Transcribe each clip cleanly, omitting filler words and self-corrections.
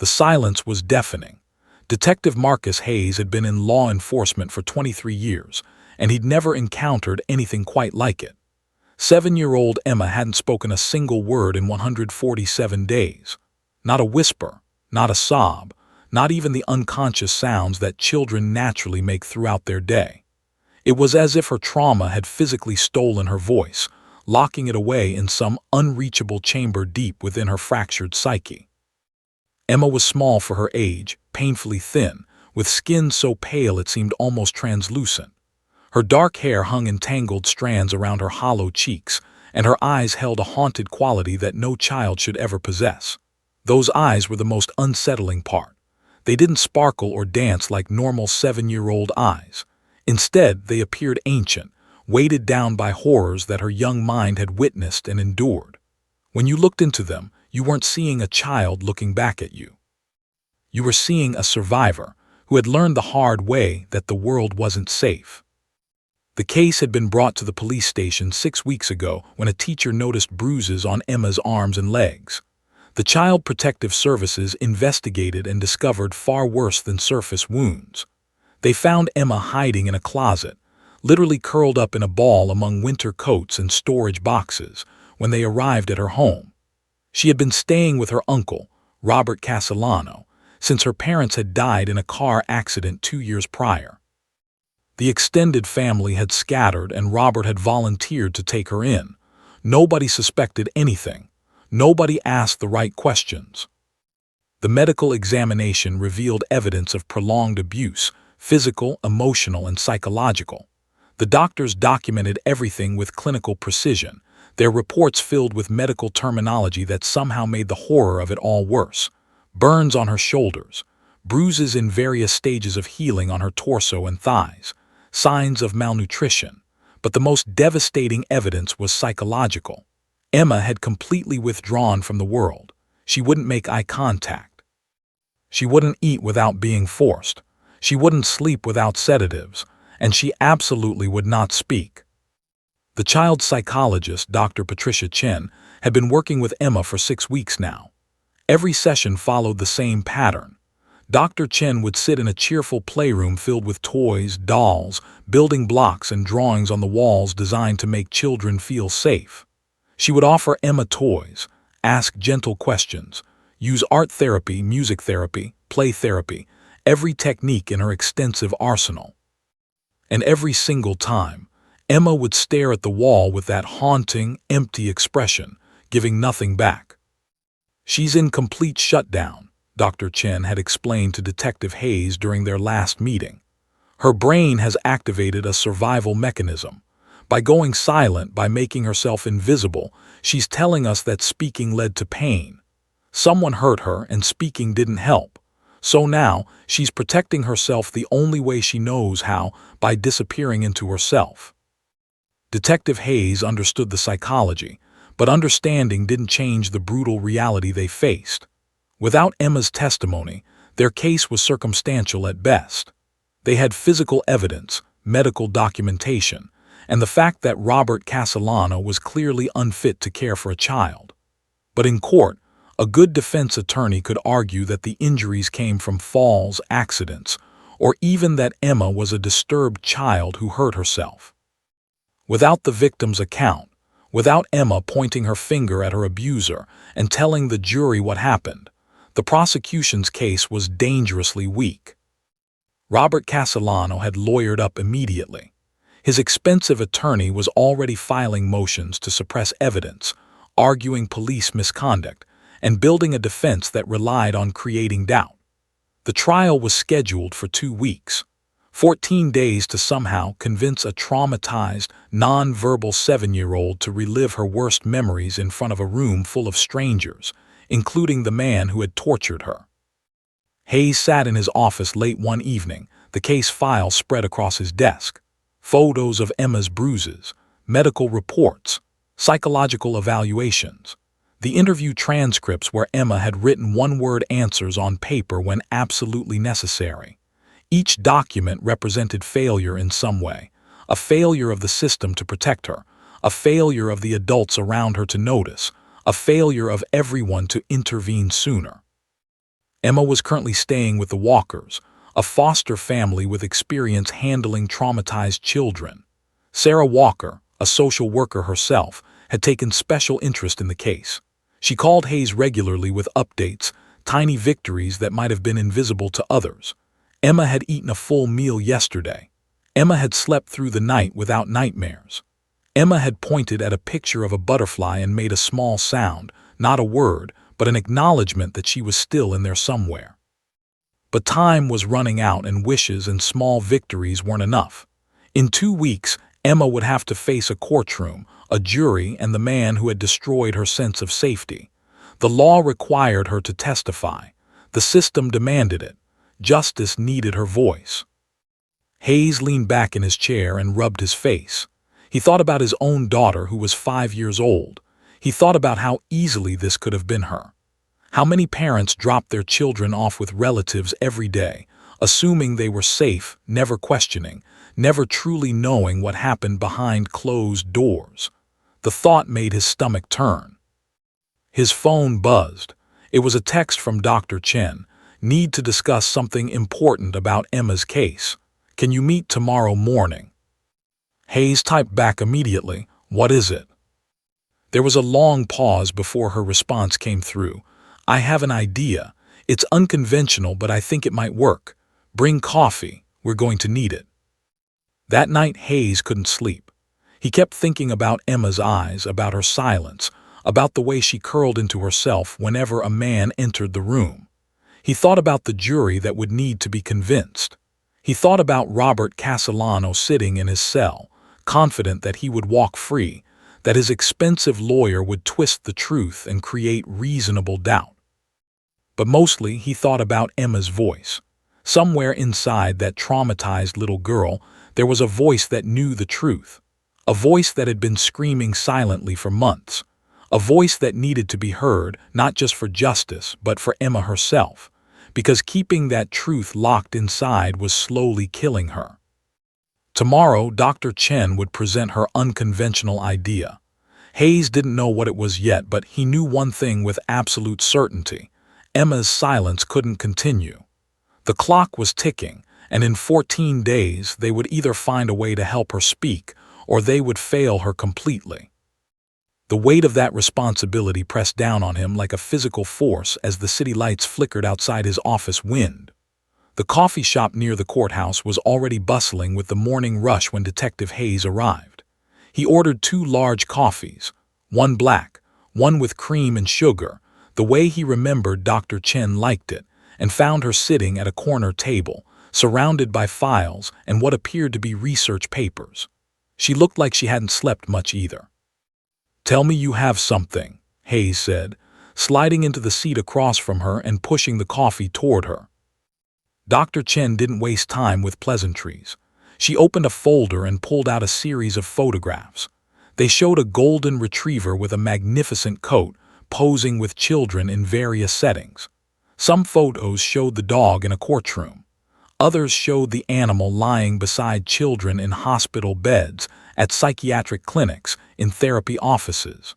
The silence was deafening. Detective Marcus Hayes had been in law enforcement for 23 years, and he'd never encountered anything quite like it. 7-year-old Emma hadn't spoken a single word in 147 days. Not a whisper, not a sob, not even the unconscious sounds that children naturally make throughout their day. It was as if her trauma had physically stolen her voice, locking it away in some unreachable chamber deep within her fractured psyche. Emma was small for her age, painfully thin, with skin so pale it seemed almost translucent. Her dark hair hung in tangled strands around her hollow cheeks, and her eyes held a haunted quality that no child should ever possess. Those eyes were the most unsettling part. They didn't sparkle or dance like normal 7-year-old eyes. Instead, they appeared ancient, weighted down by horrors that her young mind had witnessed and endured. When you looked into them, you weren't seeing a child looking back at you. You were seeing a survivor who had learned the hard way that the world wasn't safe. The case had been brought to the police station 6 weeks ago when a teacher noticed bruises on Emma's arms and legs. The Child Protective Services investigated and discovered far worse than surface wounds. They found Emma hiding in a closet, literally curled up in a ball among winter coats and storage boxes, when they arrived at her home. She had been staying with her uncle, Robert Castellano, since her parents had died in a car accident 2 years prior. The extended family had scattered and Robert had volunteered to take her in. Nobody suspected anything. Nobody asked the right questions. The medical examination revealed evidence of prolonged abuse, physical, emotional, and psychological. The doctors documented everything with clinical precision, their reports filled with medical terminology that somehow made the horror of it all worse. Burns on her shoulders, bruises in various stages of healing on her torso and thighs, signs of malnutrition. But the most devastating evidence was psychological. Emma had completely withdrawn from the world. She wouldn't make eye contact. She wouldn't eat without being forced. She wouldn't sleep without sedatives, and she absolutely would not speak. The child psychologist, Dr. Patricia Chen, had been working with Emma for 6 weeks now. Every session followed the same pattern. Dr. Chen would sit in a cheerful playroom filled with toys, dolls, building blocks, and drawings on the walls designed to make children feel safe. She would offer Emma toys, ask gentle questions, use art therapy, music therapy, play therapy, every technique in her extensive arsenal. And every single time, Emma would stare at the wall with that haunting, empty expression, giving nothing back. "She's in complete shutdown," Dr. Chen had explained to Detective Hayes during their last meeting. "Her brain has activated a survival mechanism. By going silent, by making herself invisible, she's telling us that speaking led to pain. Someone hurt her and speaking didn't help. So now, she's protecting herself the only way she knows how, by disappearing into herself." Detective Hayes understood the psychology, but understanding didn't change the brutal reality they faced. Without Emma's testimony, their case was circumstantial at best. They had physical evidence, medical documentation, and the fact that Robert Castellano was clearly unfit to care for a child. But in court, a good defense attorney could argue that the injuries came from falls, accidents, or even that Emma was a disturbed child who hurt herself. Without the victim's account, without Emma pointing her finger at her abuser and telling the jury what happened, the prosecution's case was dangerously weak. Robert Castellano had lawyered up immediately. His expensive attorney was already filing motions to suppress evidence, arguing police misconduct, and building a defense that relied on creating doubt. The trial was scheduled for 2 weeks, 14 days to somehow convince a traumatized, non-verbal 7-year-old to relive her worst memories in front of a room full of strangers, including the man who had tortured her. Hayes sat in his office late one evening, the case file spread across his desk. Photos of Emma's bruises, medical reports, psychological evaluations, the interview transcripts where Emma had written one-word answers on paper when absolutely necessary. Each document represented failure in some way, a failure of the system to protect her, a failure of the adults around her to notice, a failure of everyone to intervene sooner. Emma was currently staying with the Walkers, a foster family with experience handling traumatized children. Sarah Walker, a social worker herself, had taken special interest in the case. She called Hayes regularly with updates, tiny victories that might have been invisible to others. Emma had eaten a full meal yesterday. Emma had slept through the night without nightmares. Emma had pointed at a picture of a butterfly and made a small sound, not a word, but an acknowledgement that she was still in there somewhere. But time was running out and wishes and small victories weren't enough. In 2 weeks, Emma would have to face a courtroom, a jury, and the man who had destroyed her sense of safety. The law required her to testify. The system demanded it. Justice needed her voice. Hayes leaned back in his chair and rubbed his face. He thought about his own daughter who was 5 years old. He thought about how easily this could have been her. How many parents dropped their children off with relatives every day, assuming they were safe, never questioning, never truly knowing what happened behind closed doors. The thought made his stomach turn. His phone buzzed. It was a text from Dr. Chen. Need to discuss something important about Emma's case. Can you meet tomorrow morning? Hayes typed back immediately, "What is it?" There was a long pause before her response came through. "I have an idea. It's unconventional, but I think it might work. Bring coffee. We're going to need it." That night, Hayes couldn't sleep. He kept thinking about Emma's eyes, about her silence, about the way she curled into herself whenever a man entered the room. He thought about the jury that would need to be convinced. He thought about Robert Castellano sitting in his cell, confident that he would walk free, that his expensive lawyer would twist the truth and create reasonable doubt. But mostly he thought about Emma's voice. Somewhere inside that traumatized little girl, there was a voice that knew the truth, a voice that had been screaming silently for months, a voice that needed to be heard, not just for justice, but for Emma herself, because keeping that truth locked inside was slowly killing her. Tomorrow, Dr. Chen would present her unconventional idea. Hayes didn't know what it was yet, but he knew one thing with absolute certainty. Emma's silence couldn't continue. The clock was ticking, and in 14 days they would either find a way to help her speak, or they would fail her completely. The weight of that responsibility pressed down on him like a physical force as the city lights flickered outside his office window. The coffee shop near the courthouse was already bustling with the morning rush when Detective Hayes arrived. He ordered 2 large coffees, one black, one with cream and sugar, the way he remembered Dr. Chen liked it, and found her sitting at a corner table, surrounded by files and what appeared to be research papers. She looked like she hadn't slept much either. "Tell me you have something," Hayes said, sliding into the seat across from her and pushing the coffee toward her. Dr. Chen didn't waste time with pleasantries. She opened a folder and pulled out a series of photographs. They showed a golden retriever with a magnificent coat, posing with children in various settings. Some photos showed the dog in a courtroom. Others showed the animal lying beside children in hospital beds, at psychiatric clinics, in therapy offices.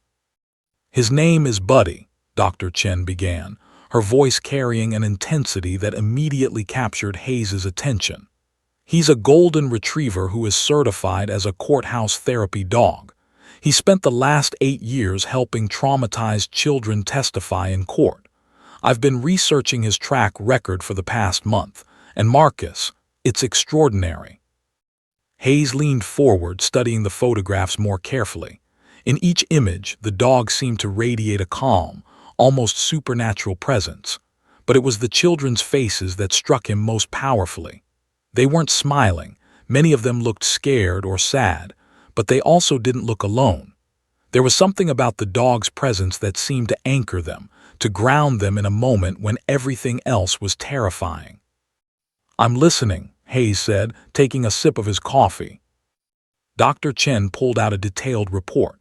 "His name is Buddy," Dr. Chen began, her voice carrying an intensity that immediately captured Hayes's attention. "He's a golden retriever who is certified as a courthouse therapy dog. He spent the last 8 years helping traumatized children testify in court. I've been researching his track record for the past month, and Marcus, it's extraordinary." Hayes leaned forward, studying the photographs more carefully. In each image, the dog seemed to radiate a calm, almost supernatural presence. But it was the children's faces that struck him most powerfully. They weren't smiling. Many of them looked scared or sad, but they also didn't look alone. There was something about the dog's presence that seemed to anchor them, to ground them in a moment when everything else was terrifying. "I'm listening," Hayes said, taking a sip of his coffee. Dr. Chen pulled out a detailed report.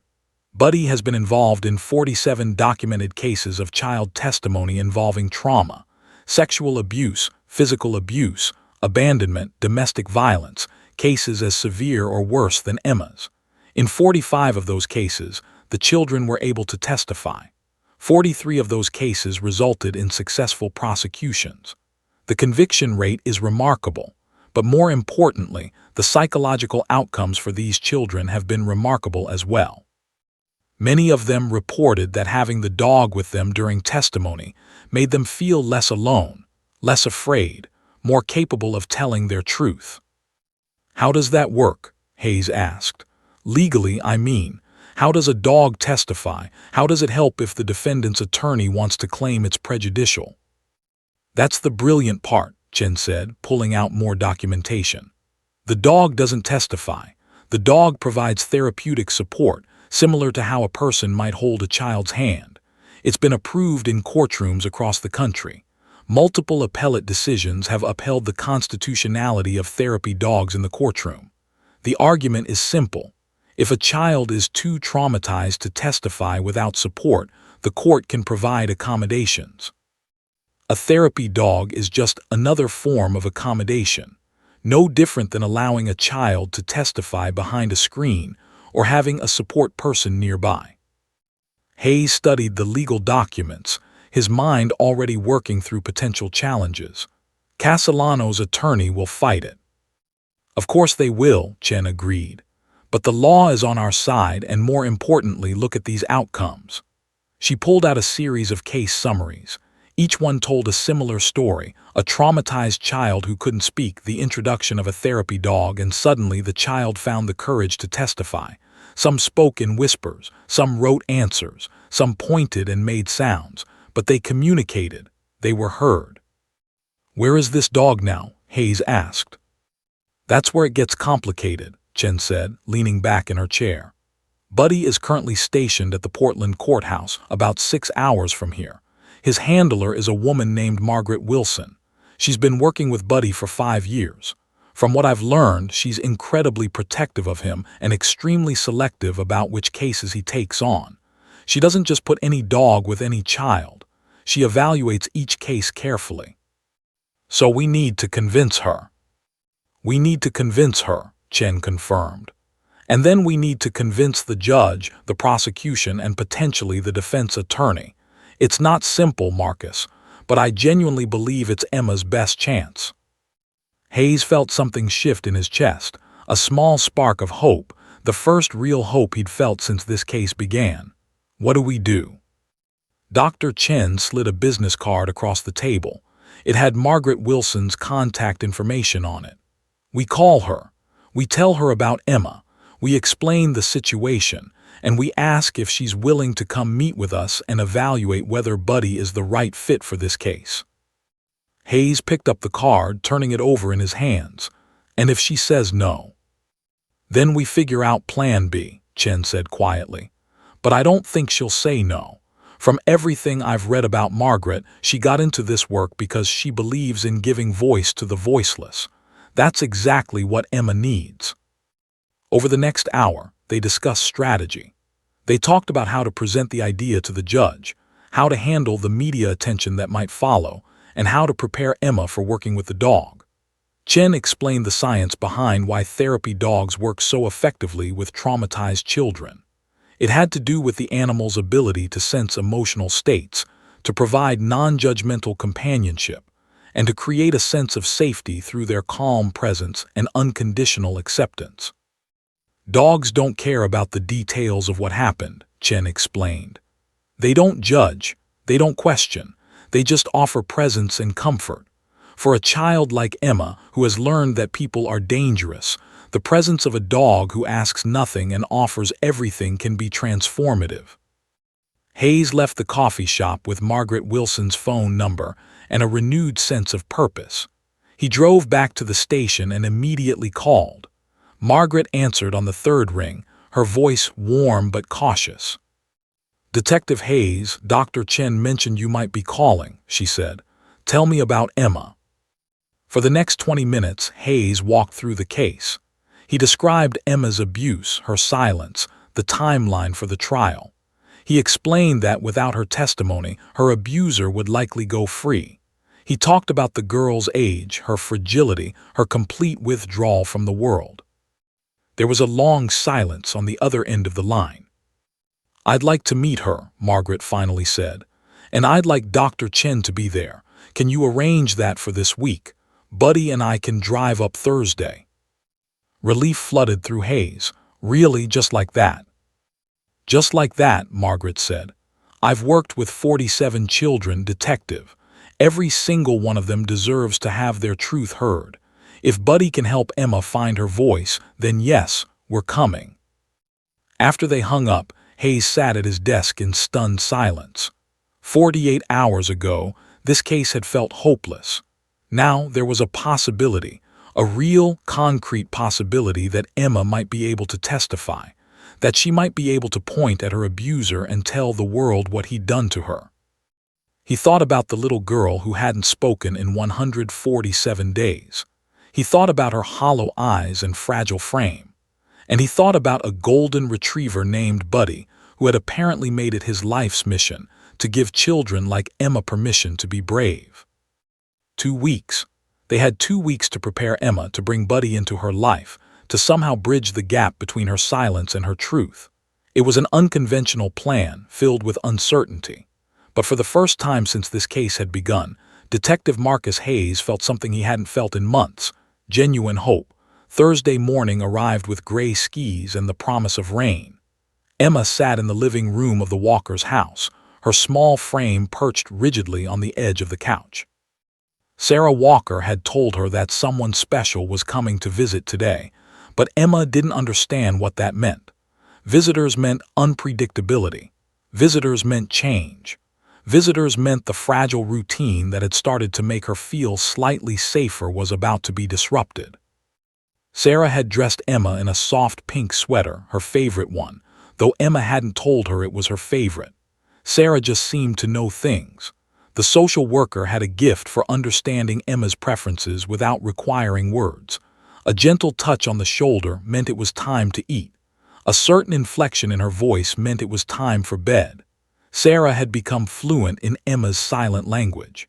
"Buddy has been involved in 47 documented cases of child testimony involving trauma, sexual abuse, physical abuse, abandonment, domestic violence, cases as severe or worse than Emma's. In 45 of those cases, the children were able to testify. 43 of those cases resulted in successful prosecutions. The conviction rate is remarkable, but more importantly, the psychological outcomes for these children have been remarkable as well. Many of them reported that having the dog with them during testimony made them feel less alone, less afraid, more capable of telling their truth. "How does that work?" Hayes asked. "Legally, I mean. How does a dog testify? How does it help if the defendant's attorney wants to claim it's prejudicial?" "That's the brilliant part," Chen said, pulling out more documentation. "The dog doesn't testify. The dog provides therapeutic support, similar to how a person might hold a child's hand. It's been approved in courtrooms across the country. Multiple appellate decisions have upheld the constitutionality of therapy dogs in the courtroom. The argument is simple. If a child is too traumatized to testify without support, the court can provide accommodations. A therapy dog is just another form of accommodation, no different than allowing a child to testify behind a screen or having a support person nearby." Hayes studied the legal documents, his mind already working through potential challenges. Castellano's attorney will fight it. "Of course they will," Chen agreed. "But the law is on our side, and more importantly, look at these outcomes." She pulled out a series of case summaries. Each one told a similar story: a traumatized child who couldn't speak, the introduction of a therapy dog, and suddenly the child found the courage to testify. Some spoke in whispers, some wrote answers, some pointed and made sounds, but they communicated. They were heard. "Where is this dog now?" Hayes asked. "That's where it gets complicated," Chen said, leaning back in her chair. "Buddy is currently stationed at the Portland courthouse, about 6 hours from here. His handler is a woman named Margaret Wilson. She's been working with Buddy for 5 years. From what I've learned, she's incredibly protective of him and extremely selective about which cases he takes on. She doesn't just put any dog with any child. She evaluates each case carefully. So we need to convince her." "We need to convince her," Chen confirmed. "And then we need to convince the judge, the prosecution, and potentially the defense attorney. It's not simple, Marcus, but I genuinely believe it's Emma's best chance." Hayes felt something shift in his chest, a small spark of hope, the first real hope he'd felt since this case began. "What do we do?" Dr. Chen slid a business card across the table. It had Margaret Wilson's contact information on it. "We call her. We tell her about Emma. We explain the situation, and we ask if she's willing to come meet with us and evaluate whether Buddy is the right fit for this case." Hayes picked up the card, turning it over in his hands. "And if she says no?" "Then we figure out Plan B," Chen said quietly. "But I don't think she'll say no. From everything I've read about Margaret, she got into this work because she believes in giving voice to the voiceless. That's exactly what Emma needs." Over the next hour, they discussed strategy. They talked about how to present the idea to the judge, how to handle the media attention that might follow, and how to prepare Emma for working with the dog. Chen explained the science behind why therapy dogs work so effectively with traumatized children. It had to do with the animal's ability to sense emotional states, to provide non-judgmental companionship, and to create a sense of safety through their calm presence and unconditional acceptance. "Dogs don't care about the details of what happened," Chen explained. "They don't judge, they don't question, they just offer presence and comfort. For a child like Emma, who has learned that people are dangerous, the presence of a dog who asks nothing and offers everything can be transformative." Hayes left the coffee shop with Margaret Wilson's phone number and a renewed sense of purpose. He drove back to the station and immediately called. Margaret answered on the third ring, her voice warm but cautious. "Detective Hayes, Dr. Chen mentioned you might be calling," she said. "Tell me about Emma." For the next 20 minutes, Hayes walked through the case. He described Emma's abuse, her silence, the timeline for the trial. He explained that without her testimony, her abuser would likely go free. He talked about the girl's age, her fragility, her complete withdrawal from the world. There was a long silence on the other end of the line. "I'd like to meet her," Margaret finally said. "And I'd like Dr. Chen to be there. Can you arrange that for this week? Buddy and I can drive up Thursday." Relief flooded through Hayes. "Really, just like that?" "Just like that," Margaret said. "I've worked with 47 children, detective. Every single one of them deserves to have their truth heard. If Buddy can help Emma find her voice, then yes, we're coming." After they hung up, Hayes sat at his desk in stunned silence. 48 hours ago, this case had felt hopeless. Now there was a possibility, a real, concrete possibility that Emma might be able to testify, that she might be able to point at her abuser and tell the world what he'd done to her. He thought about the little girl who hadn't spoken in 147 days. He thought about her hollow eyes and fragile frame. And he thought about a golden retriever named Buddy, who had apparently made it his life's mission to give children like Emma permission to be brave. 2 weeks. They had 2 weeks to prepare Emma to bring Buddy into her life, to somehow bridge the gap between her silence and her truth. It was an unconventional plan, filled with uncertainty. But for the first time since this case had begun, Detective Marcus Hayes felt something he hadn't felt in months: genuine hope. Thursday morning arrived with gray skies and the promise of rain. Emma sat in the living room of the Walkers' house, her small frame perched rigidly on the edge of the couch. Sarah Walker had told her that someone special was coming to visit today, but Emma didn't understand what that meant. Visitors meant unpredictability. Visitors meant change. Visitors meant the fragile routine that had started to make her feel slightly safer was about to be disrupted. Sarah had dressed Emma in a soft pink sweater, her favorite one, though Emma hadn't told her it was her favorite. Sarah just seemed to know things. The social worker had a gift for understanding Emma's preferences without requiring words. A gentle touch on the shoulder meant it was time to eat. A certain inflection in her voice meant it was time for bed. Sarah had become fluent in Emma's silent language.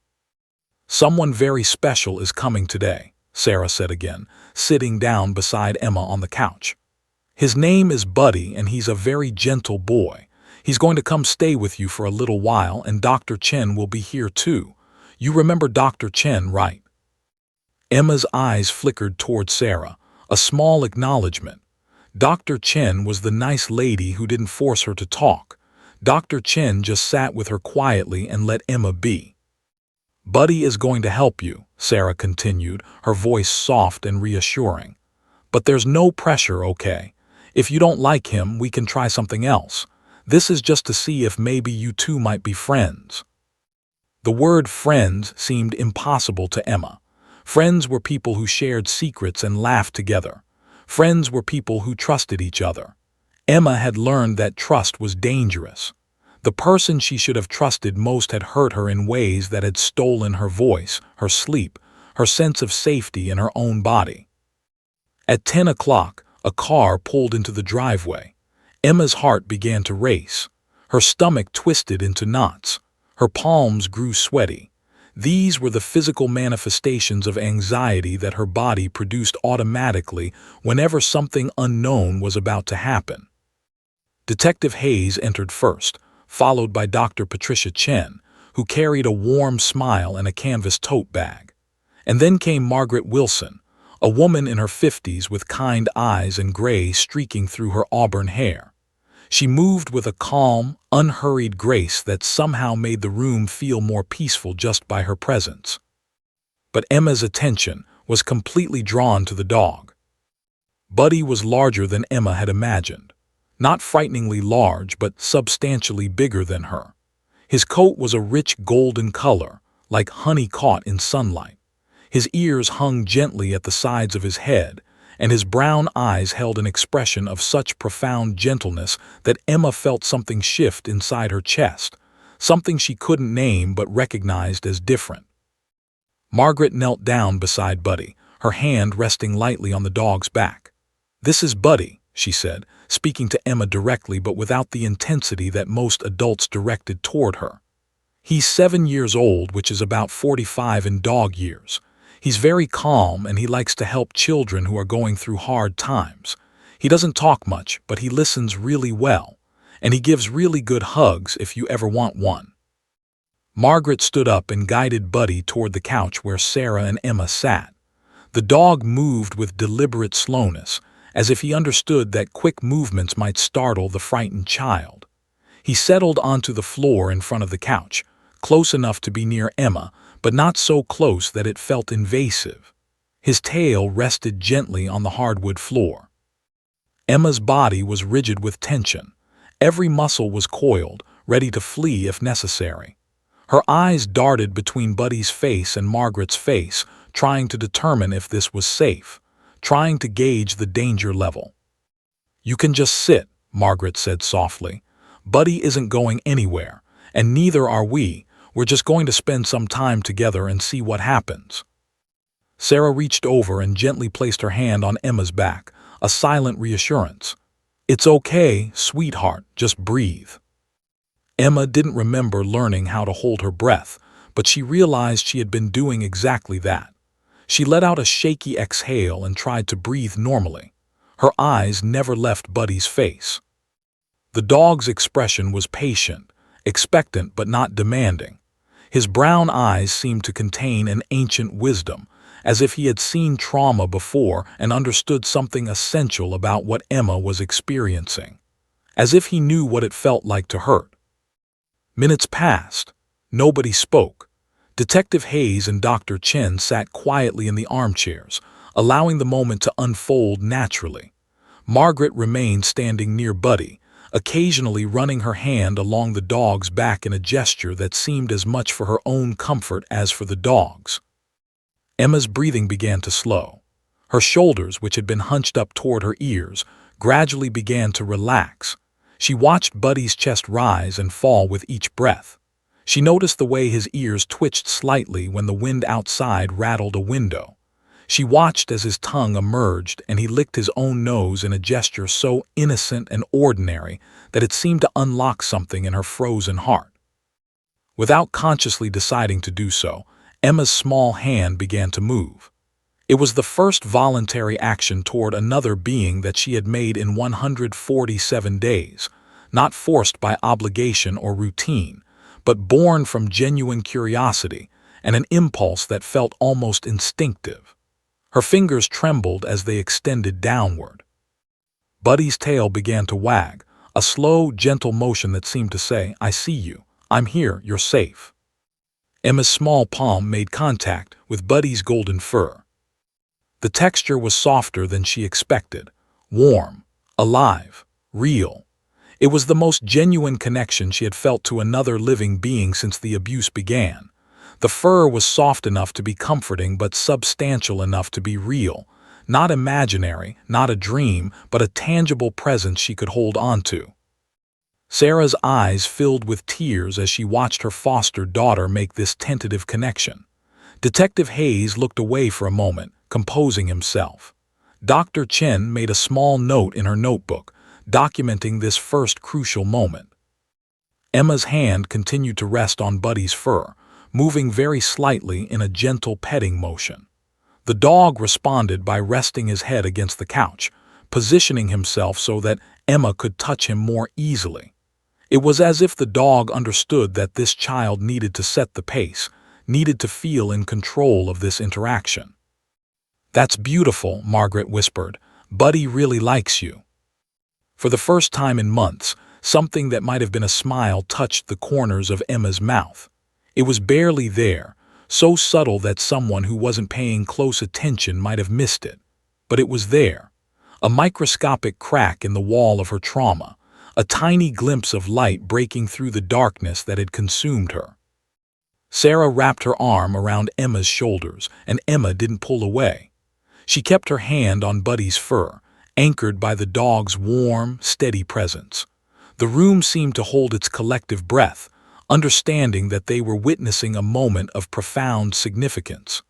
"Someone very special is coming today," Sarah said again, sitting down beside Emma on the couch. "His name is Buddy, and he's a very gentle boy. He's going to come stay with you for a little while, and Dr. Chen will be here too. You remember Dr. Chen, right?" Emma's eyes flickered toward Sarah, a small acknowledgement. Dr. Chen was the nice lady who didn't force her to talk. Dr. Chen just sat with her quietly and let Emma be. "Buddy is going to help you," Sarah continued, her voice soft and reassuring. "But there's no pressure, okay? If you don't like him, we can try something else. This is just to see if maybe you two might be friends." The word friends seemed impossible to Emma. Friends were people who shared secrets and laughed together. Friends were people who trusted each other. Emma had learned that trust was dangerous. The person she should have trusted most had hurt her in ways that had stolen her voice, her sleep, her sense of safety in her own body. At 10 o'clock, a car pulled into the driveway. Emma's heart began to race. Her stomach twisted into knots. Her palms grew sweaty. These were the physical manifestations of anxiety that her body produced automatically whenever something unknown was about to happen. Detective Hayes entered first, followed by Dr. Patricia Chen, who carried a warm smile and a canvas tote bag. And then came Margaret Wilson, a woman in her 50s with kind eyes and gray streaking through her auburn hair. She moved with a calm, unhurried grace that somehow made the room feel more peaceful just by her presence. But Emma's attention was completely drawn to the dog. Buddy was larger than Emma had imagined. Not frighteningly large, but substantially bigger than her. His coat was a rich golden color, like honey caught in sunlight. His ears hung gently at the sides of his head, and his brown eyes held an expression of such profound gentleness that Emma felt something shift inside her chest, something she couldn't name but recognized as different. Margaret knelt down beside Buddy, her hand resting lightly on the dog's back. "This is Buddy," she said, speaking to Emma directly but without the intensity that most adults directed toward her. "He's 7 years old, which is about 45 in dog years. He's very calm and he likes to help children who are going through hard times. He doesn't talk much, but he listens really well. and he gives really good hugs if you ever want one. Margaret stood up and guided Buddy toward the couch where Sarah and Emma sat. The dog moved with deliberate slowness, as if he understood that quick movements might startle the frightened child. He settled onto the floor in front of the couch, close enough to be near Emma, but not so close that it felt invasive. His tail rested gently on the hardwood floor. Emma's body was rigid with tension. Every muscle was coiled, ready to flee if necessary. Her eyes darted between Buddy's face and Margaret's face, trying to determine if this was safe, trying to gauge the danger level. "You can just sit," Margaret said softly. "Buddy isn't going anywhere, and neither are we. We're just going to spend some time together and see what happens." Sarah reached over and gently placed her hand on Emma's back, a silent reassurance. "It's okay, sweetheart, just breathe." Emma didn't remember learning how to hold her breath, but she realized she had been doing exactly that. She let out a shaky exhale and tried to breathe normally. Her eyes never left Buddy's face. The dog's expression was patient, expectant but not demanding. His brown eyes seemed to contain an ancient wisdom, as if he had seen trauma before and understood something essential about what Emma was experiencing. As if he knew what it felt like to hurt. Minutes passed. Nobody spoke. Detective Hayes and Dr. Chen sat quietly in the armchairs, allowing the moment to unfold naturally. Margaret remained standing near Buddy, occasionally running her hand along the dog's back in a gesture that seemed as much for her own comfort as for the dog's. Emma's breathing began to slow. Her shoulders, which had been hunched up toward her ears, gradually began to relax. She watched Buddy's chest rise and fall with each breath. She noticed the way his ears twitched slightly when the wind outside rattled a window. She watched as his tongue emerged and he licked his own nose in a gesture so innocent and ordinary that it seemed to unlock something in her frozen heart. Without consciously deciding to do so, Emma's small hand began to move. It was the first voluntary action toward another being that she had made in 147 days, not forced by obligation or routine, but born from genuine curiosity and an impulse that felt almost instinctive. Her fingers trembled as they extended downward. Buddy's tail began to wag, a slow, gentle motion that seemed to say, "I see you. I'm here. You're safe." Emma's small palm made contact with Buddy's golden fur. The texture was softer than she expected, warm, alive, real. It was the most genuine connection she had felt to another living being since the abuse began. The fur was soft enough to be comforting but substantial enough to be real, not imaginary, not a dream, but a tangible presence she could hold onto. Sarah's eyes filled with tears as she watched her foster daughter make this tentative connection. Detective Hayes looked away for a moment, composing himself. Dr. Chen made a small note in her notebook, documenting this first crucial moment. Emma's hand continued to rest on Buddy's fur, moving very slightly in a gentle petting motion. The dog responded by resting his head against the couch, positioning himself so that Emma could touch him more easily. It was as if the dog understood that this child needed to set the pace, needed to feel in control of this interaction. "That's beautiful," Margaret whispered. "Buddy really likes you." For the first time in months, something that might have been a smile touched the corners of Emma's mouth. It was barely there, so subtle that someone who wasn't paying close attention might have missed it. But it was there, a microscopic crack in the wall of her trauma, a tiny glimpse of light breaking through the darkness that had consumed her. Sarah wrapped her arm around Emma's shoulders, and Emma didn't pull away. She kept her hand on Buddy's fur, anchored by the dog's warm, steady presence. The room seemed to hold its collective breath, understanding that they were witnessing a moment of profound significance.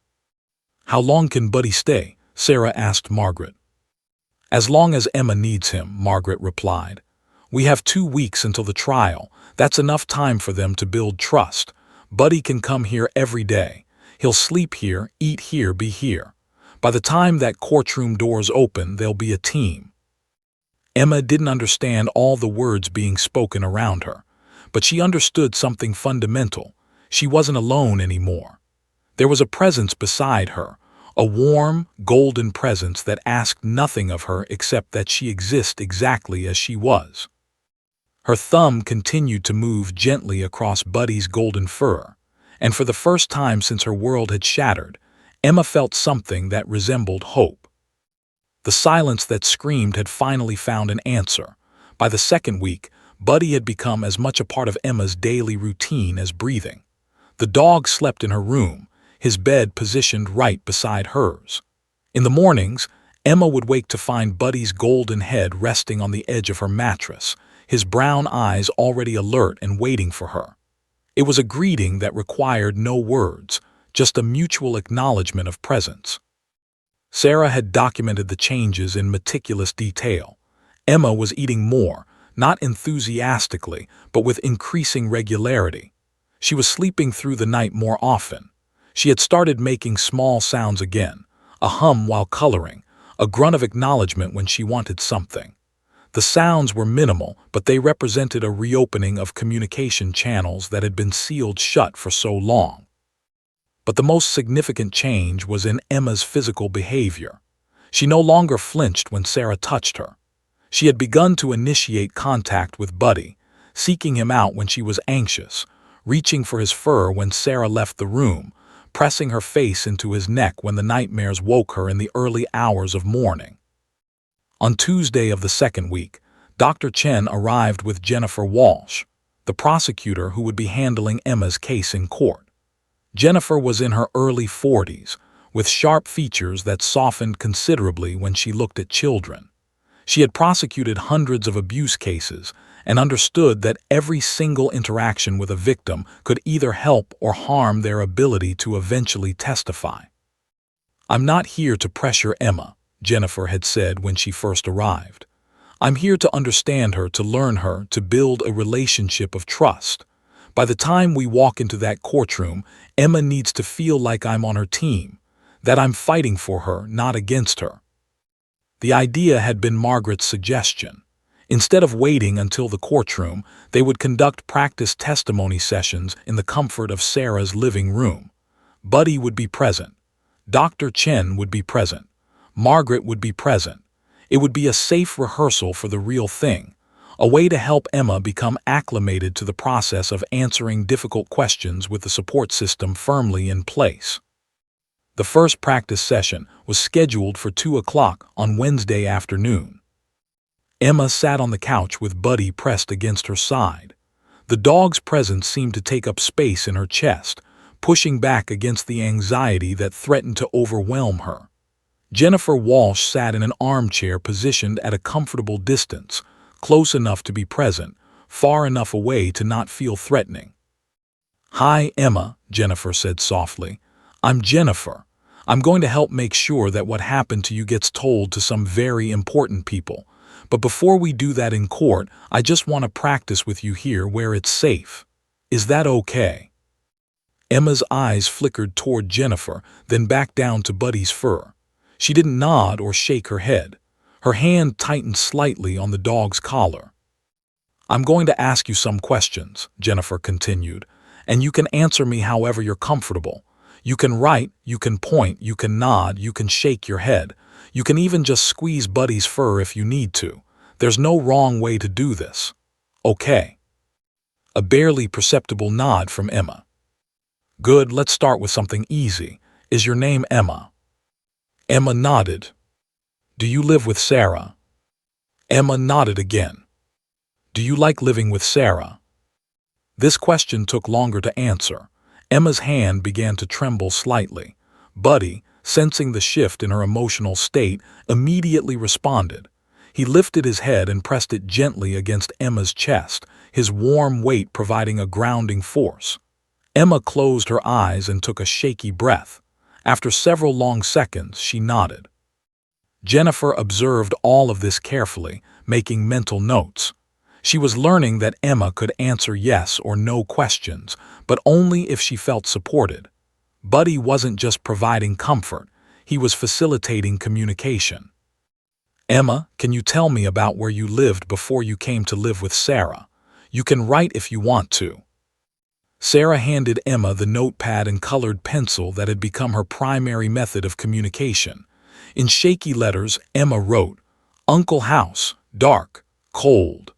"How long can Buddy stay?" Sarah asked Margaret. "As long as Emma needs him," Margaret replied. "We have 2 weeks until the trial. That's enough time for them to build trust. Buddy can come here every day. He'll sleep here, eat here, be here. By the time that courtroom doors open, they'll be a team." Emma didn't understand all the words being spoken around her, but she understood something fundamental. She wasn't alone anymore. There was a presence beside her, a warm, golden presence that asked nothing of her except that she exist exactly as she was. Her thumb continued to move gently across Buddy's golden fur, and for the first time since her world had shattered, Emma felt something that resembled hope. The silence that screamed had finally found an answer. By the second week, Buddy had become as much a part of Emma's daily routine as breathing. The dog slept in her room, his bed positioned right beside hers. In the mornings, Emma would wake to find Buddy's golden head resting on the edge of her mattress, his brown eyes already alert and waiting for her. It was a greeting that required no words, just a mutual acknowledgement of presence. Sarah had documented the changes in meticulous detail. Emma was eating more, not enthusiastically, but with increasing regularity. She was sleeping through the night more often. She had started making small sounds again, a hum while coloring, a grunt of acknowledgement when she wanted something. The sounds were minimal, but they represented a reopening of communication channels that had been sealed shut for so long. But the most significant change was in Emma's physical behavior. She no longer flinched when Sarah touched her. She had begun to initiate contact with Buddy, seeking him out when she was anxious, reaching for his fur when Sarah left the room, pressing her face into his neck when the nightmares woke her in the early hours of morning. On Tuesday of the second week, Dr. Chen arrived with Jennifer Walsh, the prosecutor who would be handling Emma's case in court. Jennifer was in her early 40s, with sharp features that softened considerably when she looked at children. She had prosecuted hundreds of abuse cases and understood that every single interaction with a victim could either help or harm their ability to eventually testify. "I'm not here to pressure Emma," Jennifer had said when she first arrived. "I'm here to understand her, to learn her, to build a relationship of trust. By the time we walk into that courtroom, Emma needs to feel like I'm on her team, that I'm fighting for her, not against her." The idea had been Margaret's suggestion. Instead of waiting until the courtroom, they would conduct practice testimony sessions in the comfort of Sarah's living room. Buddy would be present. Dr. Chen would be present. Margaret would be present. It would be a safe rehearsal for the real thing, a way to help Emma become acclimated to the process of answering difficult questions with the support system firmly in place. The first practice session was scheduled for 2 o'clock on Wednesday afternoon. Emma sat on the couch with Buddy pressed against her side. The dog's presence seemed to take up space in her chest, pushing back against the anxiety that threatened to overwhelm her. Jennifer Walsh sat in an armchair positioned at a comfortable distance, close enough to be present, far enough away to not feel threatening. "Hi, Emma," Jennifer said softly. "I'm Jennifer. I'm going to help make sure that what happened to you gets told to some very important people. But before we do that in court, I just want to practice with you here where it's safe. Is that okay?" Emma's eyes flickered toward Jennifer, then back down to Buddy's fur. She didn't nod or shake her head. Her hand tightened slightly on the dog's collar. "I'm going to ask you some questions," Jennifer continued, "and you can answer me however you're comfortable. You can write, you can point, you can nod, you can shake your head. You can even just squeeze Buddy's fur if you need to. There's no wrong way to do this. Okay?" A barely perceptible nod from Emma. "Good, let's start with something easy. Is your name Emma?" Emma nodded. "Do you live with Sarah?" Emma nodded again. "Do you like living with Sarah?" This question took longer to answer. Emma's hand began to tremble slightly. Buddy, sensing the shift in her emotional state, immediately responded. He lifted his head and pressed it gently against Emma's chest, his warm weight providing a grounding force. Emma closed her eyes and took a shaky breath. After several long seconds, she nodded. Jennifer observed all of this carefully, making mental notes. She was learning that Emma could answer yes or no questions, but only if she felt supported. Buddy wasn't just providing comfort, he was facilitating communication. Emma, can you tell me about where you lived before you came to live with Sarah? You can write if you want to. Sarah handed Emma the notepad and colored pencil that had become her primary method of communication. In shaky letters, Emma wrote, "Uncle House, dark, cold."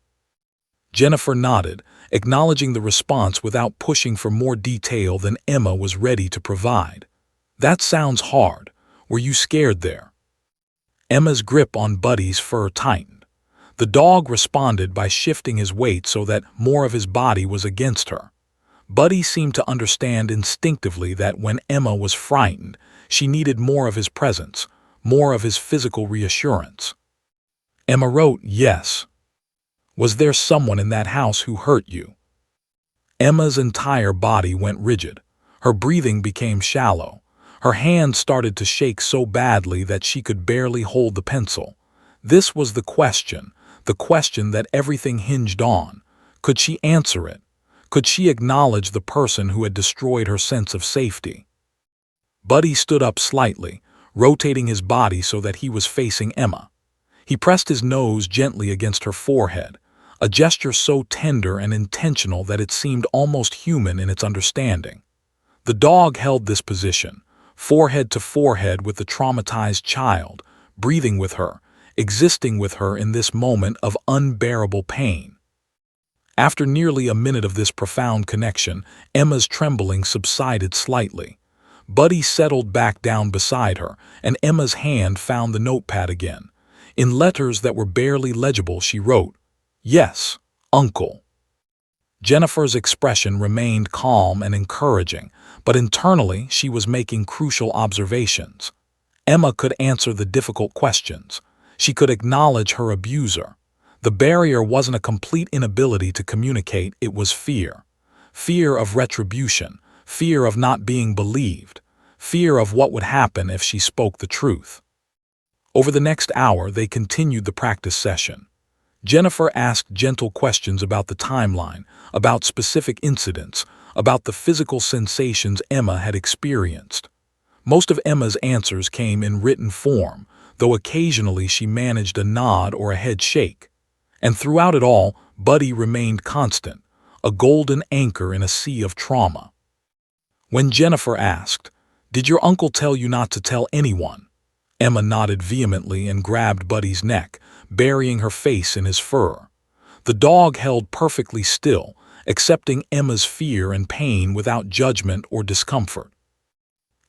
Jennifer nodded, acknowledging the response without pushing for more detail than Emma was ready to provide. "That sounds hard. Were you scared there?" Emma's grip on Buddy's fur tightened. The dog responded by shifting his weight so that more of his body was against her. Buddy seemed to understand instinctively that when Emma was frightened, she needed more of his presence, more of his physical reassurance. Emma wrote, "Yes." "Was there someone in that house who hurt you?" Emma's entire body went rigid. Her breathing became shallow. Her hands started to shake so badly that she could barely hold the pencil. This was the question that everything hinged on. Could she answer it? Could she acknowledge the person who had destroyed her sense of safety? Buddy stood up slightly, rotating his body so that he was facing Emma. He pressed his nose gently against her forehead, a gesture so tender and intentional that it seemed almost human in its understanding. The dog held this position, forehead to forehead with the traumatized child, breathing with her, existing with her in this moment of unbearable pain. After nearly a minute of this profound connection, Emma's trembling subsided slightly. Buddy settled back down beside her, and Emma's hand found the notepad again. In letters that were barely legible, she wrote, "Yes, Uncle." Jennifer's expression remained calm and encouraging, but internally she was making crucial observations. Emma could answer the difficult questions. She could acknowledge her abuser. The barrier wasn't a complete inability to communicate, it was fear. Fear of retribution, fear of not being believed, fear of what would happen if she spoke the truth. Over the next hour, they continued the practice session. Jennifer asked gentle questions about the timeline, about specific incidents, about the physical sensations Emma had experienced. Most of Emma's answers came in written form, though occasionally she managed a nod or a head shake. And throughout it all, Buddy remained constant, a golden anchor in a sea of trauma. When Jennifer asked, "Did your uncle tell you not to tell anyone?" Emma nodded vehemently and grabbed Buddy's neck, burying her face in his fur. The dog held perfectly still, accepting Emma's fear and pain without judgment or discomfort.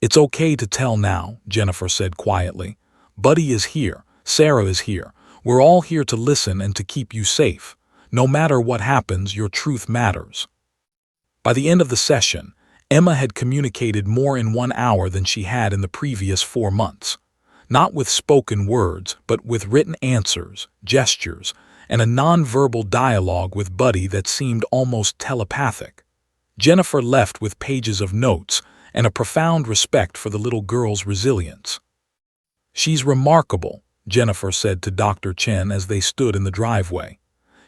"It's okay to tell now," Jennifer said quietly. "Buddy is here. Sarah is here. We're all here to listen and to keep you safe. No matter what happens, your truth matters." By the end of the session, Emma had communicated more in 1 hour than she had in the previous 4 months. Not with spoken words, but with written answers, gestures, and a nonverbal dialogue with Buddy that seemed almost telepathic. Jennifer left with pages of notes and a profound respect for the little girl's resilience. "She's remarkable," Jennifer said to Dr. Chen as they stood in the driveway.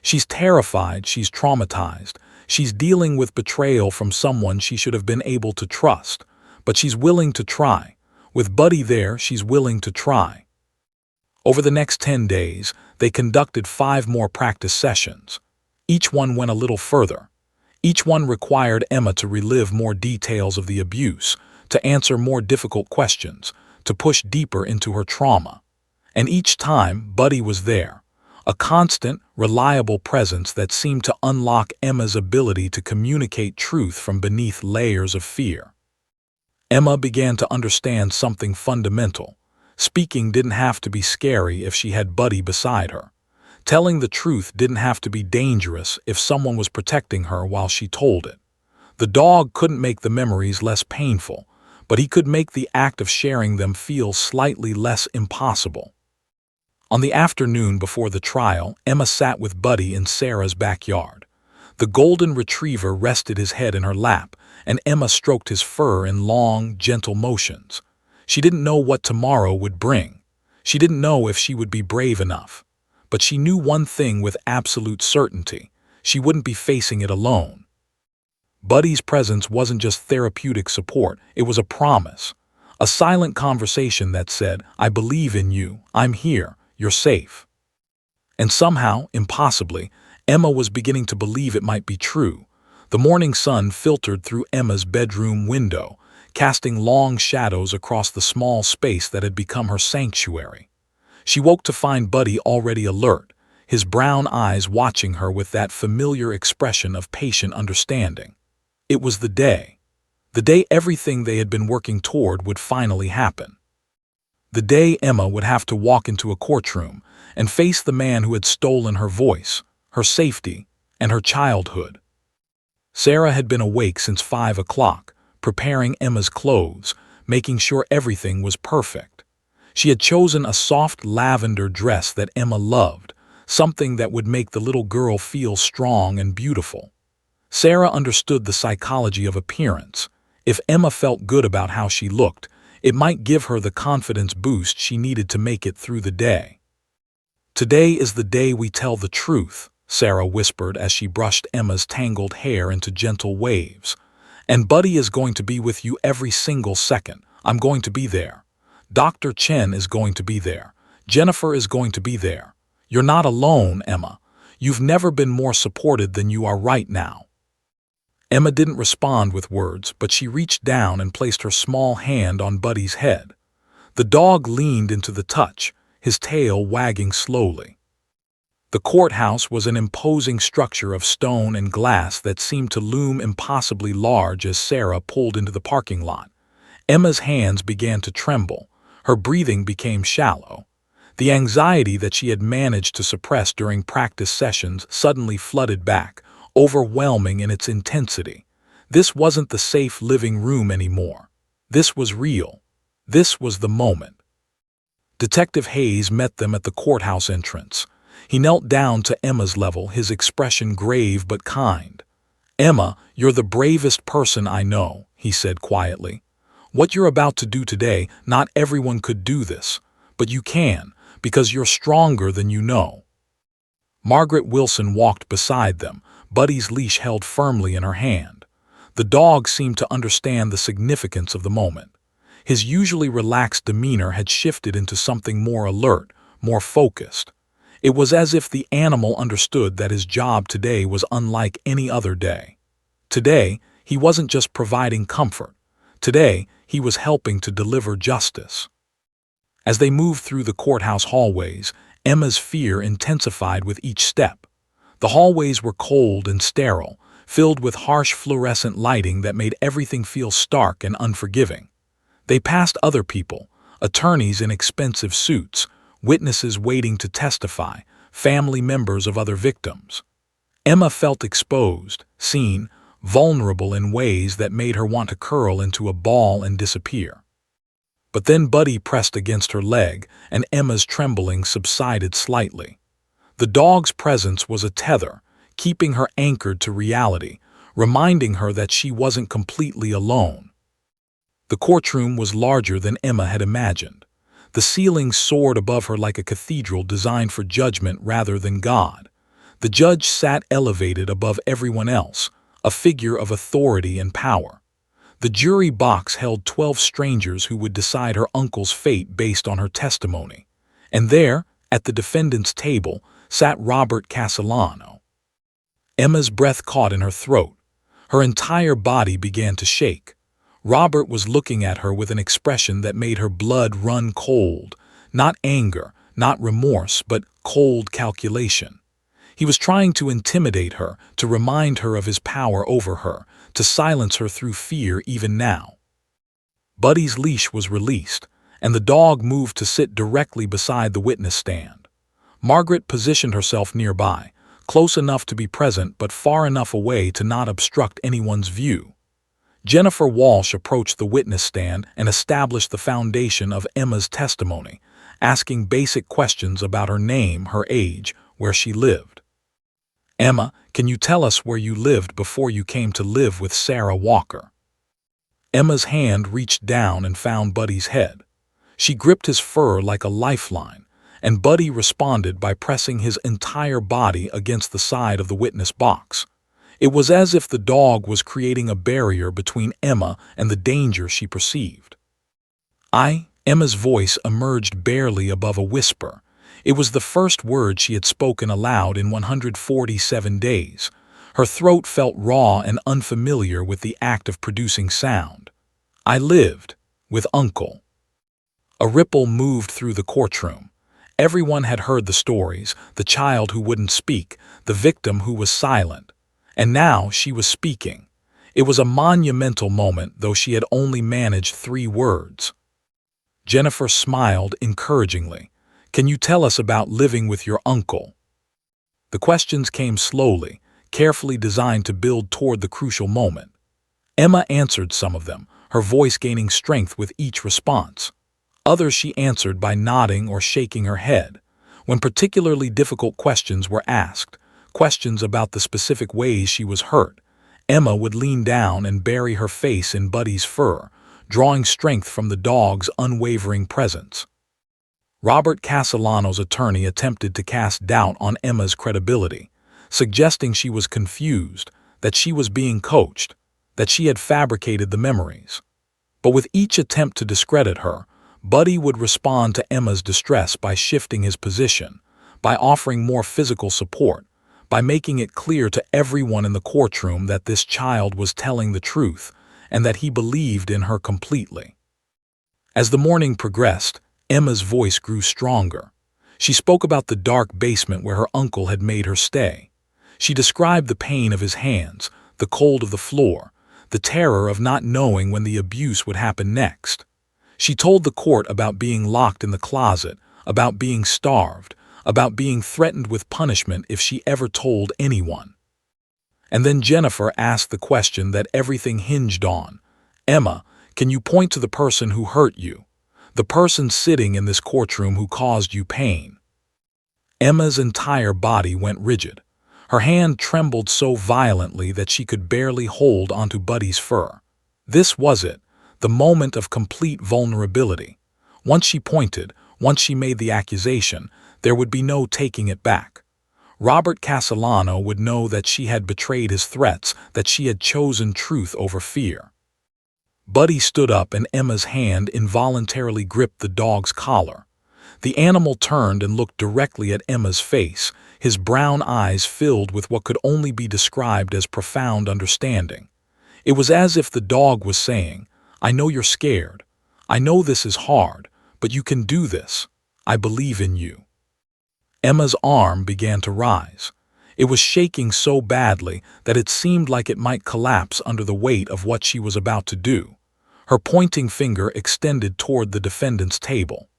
"She's terrified, she's traumatized, she's dealing with betrayal from someone she should have been able to trust, but she's willing to try. With Buddy there, she's willing to try." Over the next 10 days, they conducted 5 more practice sessions. Each one went a little further. Each one required Emma to relive more details of the abuse, to answer more difficult questions, to push deeper into her trauma. And each time, Buddy was there, a constant, reliable presence that seemed to unlock Emma's ability to communicate truth from beneath layers of fear. Emma began to understand something fundamental. Speaking didn't have to be scary if she had Buddy beside her. Telling the truth didn't have to be dangerous if someone was protecting her while she told it. The dog couldn't make the memories less painful, but he could make the act of sharing them feel slightly less impossible. On the afternoon before the trial, Emma sat with Buddy in Sarah's backyard. The golden retriever rested his head in her lap, and Emma stroked his fur in long, gentle motions. She didn't know what tomorrow would bring. She didn't know if she would be brave enough. But she knew one thing with absolute certainty: she wouldn't be facing it alone. Buddy's presence wasn't just therapeutic support, it was a promise. A silent conversation that said, "I believe in you, I'm here, you're safe." And somehow, impossibly, Emma was beginning to believe it might be true. The morning sun filtered through Emma's bedroom window, casting long shadows across the small space that had become her sanctuary. She woke to find Buddy already alert, his brown eyes watching her with that familiar expression of patient understanding. It was the day everything they had been working toward would finally happen. The day Emma would have to walk into a courtroom and face the man who had stolen her voice, her safety, and her childhood. Sarah had been awake since 5 o'clock, preparing Emma's clothes, making sure everything was perfect. She had chosen a soft lavender dress that Emma loved, something that would make the little girl feel strong and beautiful. Sarah understood the psychology of appearance. If Emma felt good about how she looked, it might give her the confidence boost she needed to make it through the day. "Today is the day we tell the truth," Sarah whispered as she brushed Emma's tangled hair into gentle waves. "And Buddy is going to be with you every single second. I'm going to be there. Dr. Chen is going to be there. Jennifer is going to be there. You're not alone, Emma. You've never been more supported than you are right now." Emma didn't respond with words, but she reached down and placed her small hand on Buddy's head. The dog leaned into the touch, his tail wagging slowly. The courthouse was an imposing structure of stone and glass that seemed to loom impossibly large as Sarah pulled into the parking lot. Emma's hands began to tremble. Her breathing became shallow. The anxiety that she had managed to suppress during practice sessions suddenly flooded back, overwhelming in its intensity. This wasn't the safe living room anymore. This was real. This was the moment. Detective Hayes met them at the courthouse entrance. He knelt down to Emma's level, his expression grave but kind. "Emma, you're the bravest person I know," he said quietly. "What you're about to do today, not everyone could do this, but you can, because you're stronger than you know." Margaret Wilson walked beside them, Buddy's leash held firmly in her hand. The dog seemed to understand the significance of the moment. His usually relaxed demeanor had shifted into something more alert, more focused. It was as if the animal understood that his job today was unlike any other day. Today, he wasn't just providing comfort. Today, he was helping to deliver justice. As they moved through the courthouse hallways, Emma's fear intensified with each step. The hallways were cold and sterile, filled with harsh fluorescent lighting that made everything feel stark and unforgiving. They passed other people, attorneys in expensive suits, witnesses waiting to testify, family members of other victims. Emma felt exposed, seen, vulnerable in ways that made her want to curl into a ball and disappear. But then Buddy pressed against her leg, and Emma's trembling subsided slightly. The dog's presence was a tether, keeping her anchored to reality, reminding her that she wasn't completely alone. The courtroom was larger than Emma had imagined. The ceiling soared above her like a cathedral designed for judgment rather than God. The judge sat elevated above everyone else, a figure of authority and power. The jury box held 12 strangers who would decide her uncle's fate based on her testimony. And there, at the defendant's table, sat Robert Castellano. Emma's breath caught in her throat. Her entire body began to shake. Robert was looking at her with an expression that made her blood run cold. Not anger, not remorse, but cold calculation. He was trying to intimidate her, to remind her of his power over her, to silence her through fear even now. Buddy's leash was released, and the dog moved to sit directly beside the witness stand. Margaret positioned herself nearby, close enough to be present but far enough away to not obstruct anyone's view. Jennifer Walsh approached the witness stand and established the foundation of Emma's testimony, asking basic questions about her name, her age, where she lived. "Emma, can you tell us where you lived before you came to live with Sarah Walker?" Emma's hand reached down and found Buddy's head. She gripped his fur like a lifeline, and Buddy responded by pressing his entire body against the side of the witness box. It was as if the dog was creating a barrier between Emma and the danger she perceived. Emma's voice emerged barely above a whisper. It was the first word she had spoken aloud in 147 days. Her throat felt raw and unfamiliar with the act of producing sound. "I lived with Uncle." A ripple moved through the courtroom. Everyone had heard the stories, the child who wouldn't speak, the victim who was silent. And now she was speaking. It was a monumental moment, though she had only managed 3 words. Jennifer smiled encouragingly. "Can you tell us about living with your uncle?" The questions came slowly, carefully designed to build toward the crucial moment. Emma answered some of them, her voice gaining strength with each response. Others she answered by nodding or shaking her head. When particularly difficult questions were asked, questions about the specific ways she was hurt, Emma would lean down and bury her face in Buddy's fur, drawing strength from the dog's unwavering presence. Robert Castellano's attorney attempted to cast doubt on Emma's credibility, suggesting she was confused, that she was being coached, that she had fabricated the memories. But with each attempt to discredit her, Buddy would respond to Emma's distress by shifting his position, by offering more physical support, by making it clear to everyone in the courtroom that this child was telling the truth and that he believed in her completely. As the morning progressed, Emma's voice grew stronger. She spoke about the dark basement where her uncle had made her stay. She described the pain of his hands, the cold of the floor, the terror of not knowing when the abuse would happen next. She told the court about being locked in the closet, about being starved, about being threatened with punishment if she ever told anyone. And then Jennifer asked the question that everything hinged on. "Emma, can you point to the person who hurt you? The person sitting in this courtroom who caused you pain?" Emma's entire body went rigid. Her hand trembled so violently that she could barely hold onto Buddy's fur. This was it, the moment of complete vulnerability. Once she pointed, once she made the accusation, there would be no taking it back. Robert Castellano would know that she had betrayed his threats, that she had chosen truth over fear. Buddy stood up and Emma's hand involuntarily gripped the dog's collar. The animal turned and looked directly at Emma's face, his brown eyes filled with what could only be described as profound understanding. It was as if the dog was saying, "I know you're scared. I know this is hard, but you can do this. I believe in you." Emma's arm began to rise. It was shaking so badly that it seemed like it might collapse under the weight of what she was about to do. Her pointing finger extended toward the defendant's table.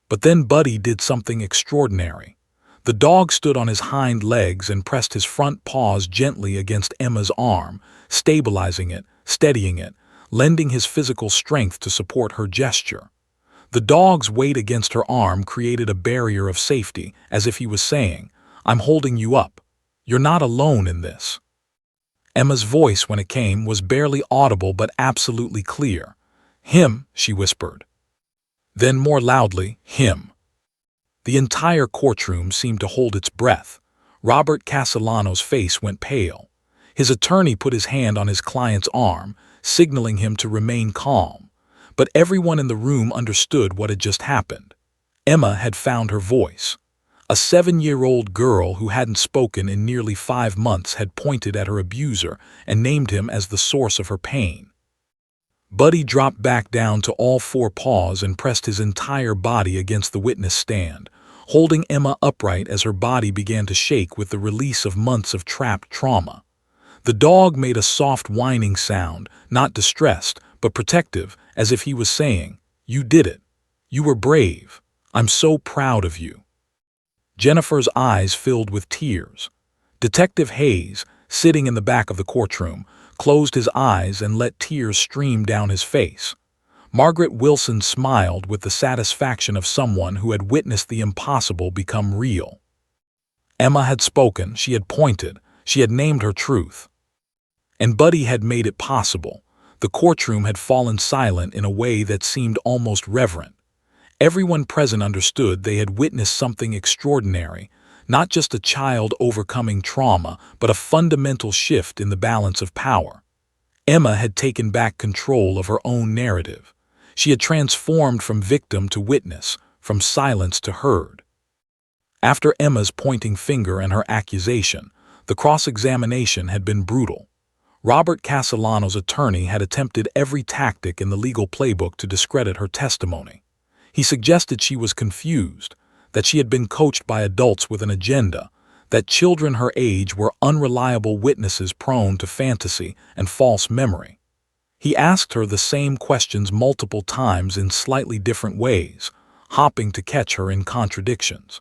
But then Buddy did something extraordinary. The dog stood on his hind legs and pressed his front paws gently against Emma's arm, stabilizing it, steadying it, lending his physical strength to support her gesture. The dog's weight against her arm created a barrier of safety, as if he was saying, "I'm holding you up. You're not alone in this." Emma's voice, when it came, was barely audible but absolutely clear. "Him," she whispered. Then more loudly, "him." The entire courtroom seemed to hold its breath. Robert Castellano's face went pale. His attorney put his hand on his client's arm, signaling him to remain calm. But everyone in the room understood what had just happened. Emma had found her voice. A 7-year-old girl who hadn't spoken in nearly 5 months had pointed at her abuser and named him as the source of her pain. Buddy dropped back down to all 4 paws and pressed his entire body against the witness stand, holding Emma upright as her body began to shake with the release of months of trapped trauma. The dog made a soft whining sound, not distressed, but protective, as if he was saying, "You did it. You were brave. I'm so proud of you." Jennifer's eyes filled with tears. Detective Hayes, sitting in the back of the courtroom, closed his eyes and let tears stream down his face. Margaret Wilson smiled with the satisfaction of someone who had witnessed the impossible become real. Emma had spoken, she had pointed, she had named her truth. And Buddy had made it possible. The courtroom had fallen silent in a way that seemed almost reverent. Everyone present understood they had witnessed something extraordinary, not just a child overcoming trauma, but a fundamental shift in the balance of power. Emma had taken back control of her own narrative. She had transformed from victim to witness, from silence to heard. After Emma's pointing finger and her accusation, the cross-examination had been brutal. Robert Castellano's attorney had attempted every tactic in the legal playbook to discredit her testimony. He suggested she was confused, that she had been coached by adults with an agenda, that children her age were unreliable witnesses prone to fantasy and false memory. He asked her the same questions multiple times in slightly different ways, hopping to catch her in contradictions.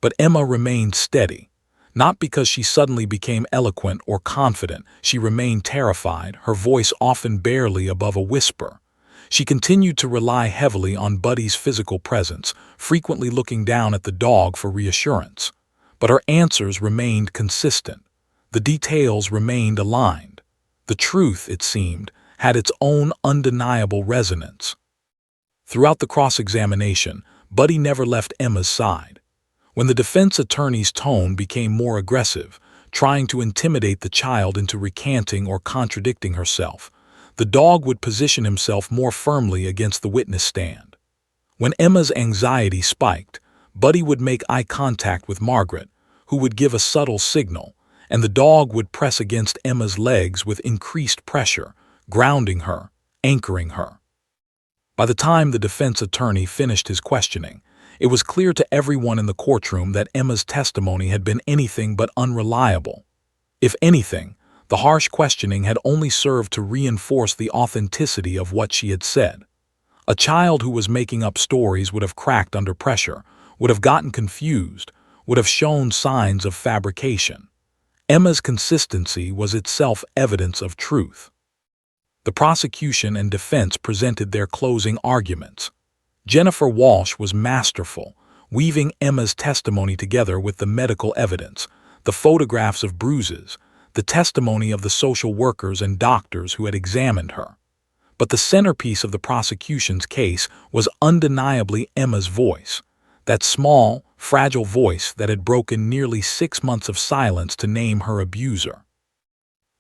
But Emma remained steady. Not because she suddenly became eloquent or confident, she remained terrified, her voice often barely above a whisper. She continued to rely heavily on Buddy's physical presence, frequently looking down at the dog for reassurance. But her answers remained consistent. The details remained aligned. The truth, it seemed, had its own undeniable resonance. Throughout the cross-examination, Buddy never left Emma's side. When the defense attorney's tone became more aggressive, trying to intimidate the child into recanting or contradicting herself, the dog would position himself more firmly against the witness stand. When Emma's anxiety spiked, Buddy would make eye contact with Margaret, who would give a subtle signal, and the dog would press against Emma's legs with increased pressure, grounding her, anchoring her. By the time the defense attorney finished his questioning, it was clear to everyone in the courtroom that Emma's testimony had been anything but unreliable. If anything, the harsh questioning had only served to reinforce the authenticity of what she had said. A child who was making up stories would have cracked under pressure, would have gotten confused, would have shown signs of fabrication. Emma's consistency was itself evidence of truth. The prosecution and defense presented their closing arguments. Jennifer Walsh was masterful, weaving Emma's testimony together with the medical evidence, the photographs of bruises, the testimony of the social workers and doctors who had examined her. But the centerpiece of the prosecution's case was undeniably Emma's voice, that small, fragile voice that had broken nearly 6 months of silence to name her abuser.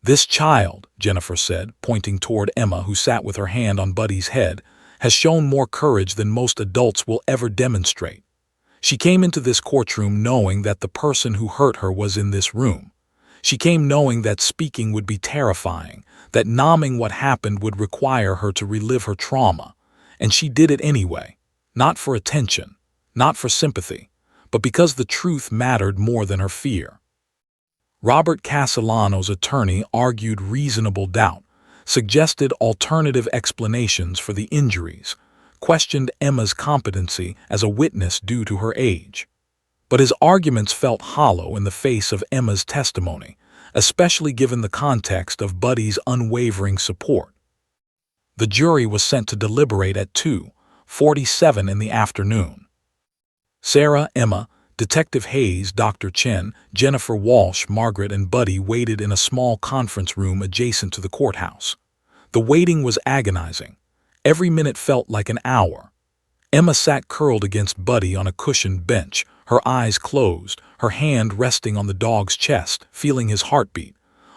"This child," Jennifer said, pointing toward Emma, who sat with her hand on Buddy's head, "has shown more courage than most adults will ever demonstrate. She came into this courtroom knowing that the person who hurt her was in this room. She came knowing that speaking would be terrifying, that numbing what happened would require her to relive her trauma. And she did it anyway, not for attention, not for sympathy, but because the truth mattered more than her fear." Robert Castellano's attorney argued reasonable doubt, suggested alternative explanations for the injuries, questioned Emma's competency as a witness due to her age. But his arguments felt hollow in the face of Emma's testimony, especially given the context of Buddy's unwavering support. The jury was sent to deliberate at 2:47 in the afternoon. Sarah, Emma, Detective Hayes, Dr. Chen, Jennifer Walsh, Margaret, and Buddy waited in a small conference room adjacent to the courthouse. The waiting was agonizing. Every minute felt like an hour. Emma sat curled against Buddy on a cushioned bench, her eyes closed, her hand resting on the dog's chest, feeling his heartbeat.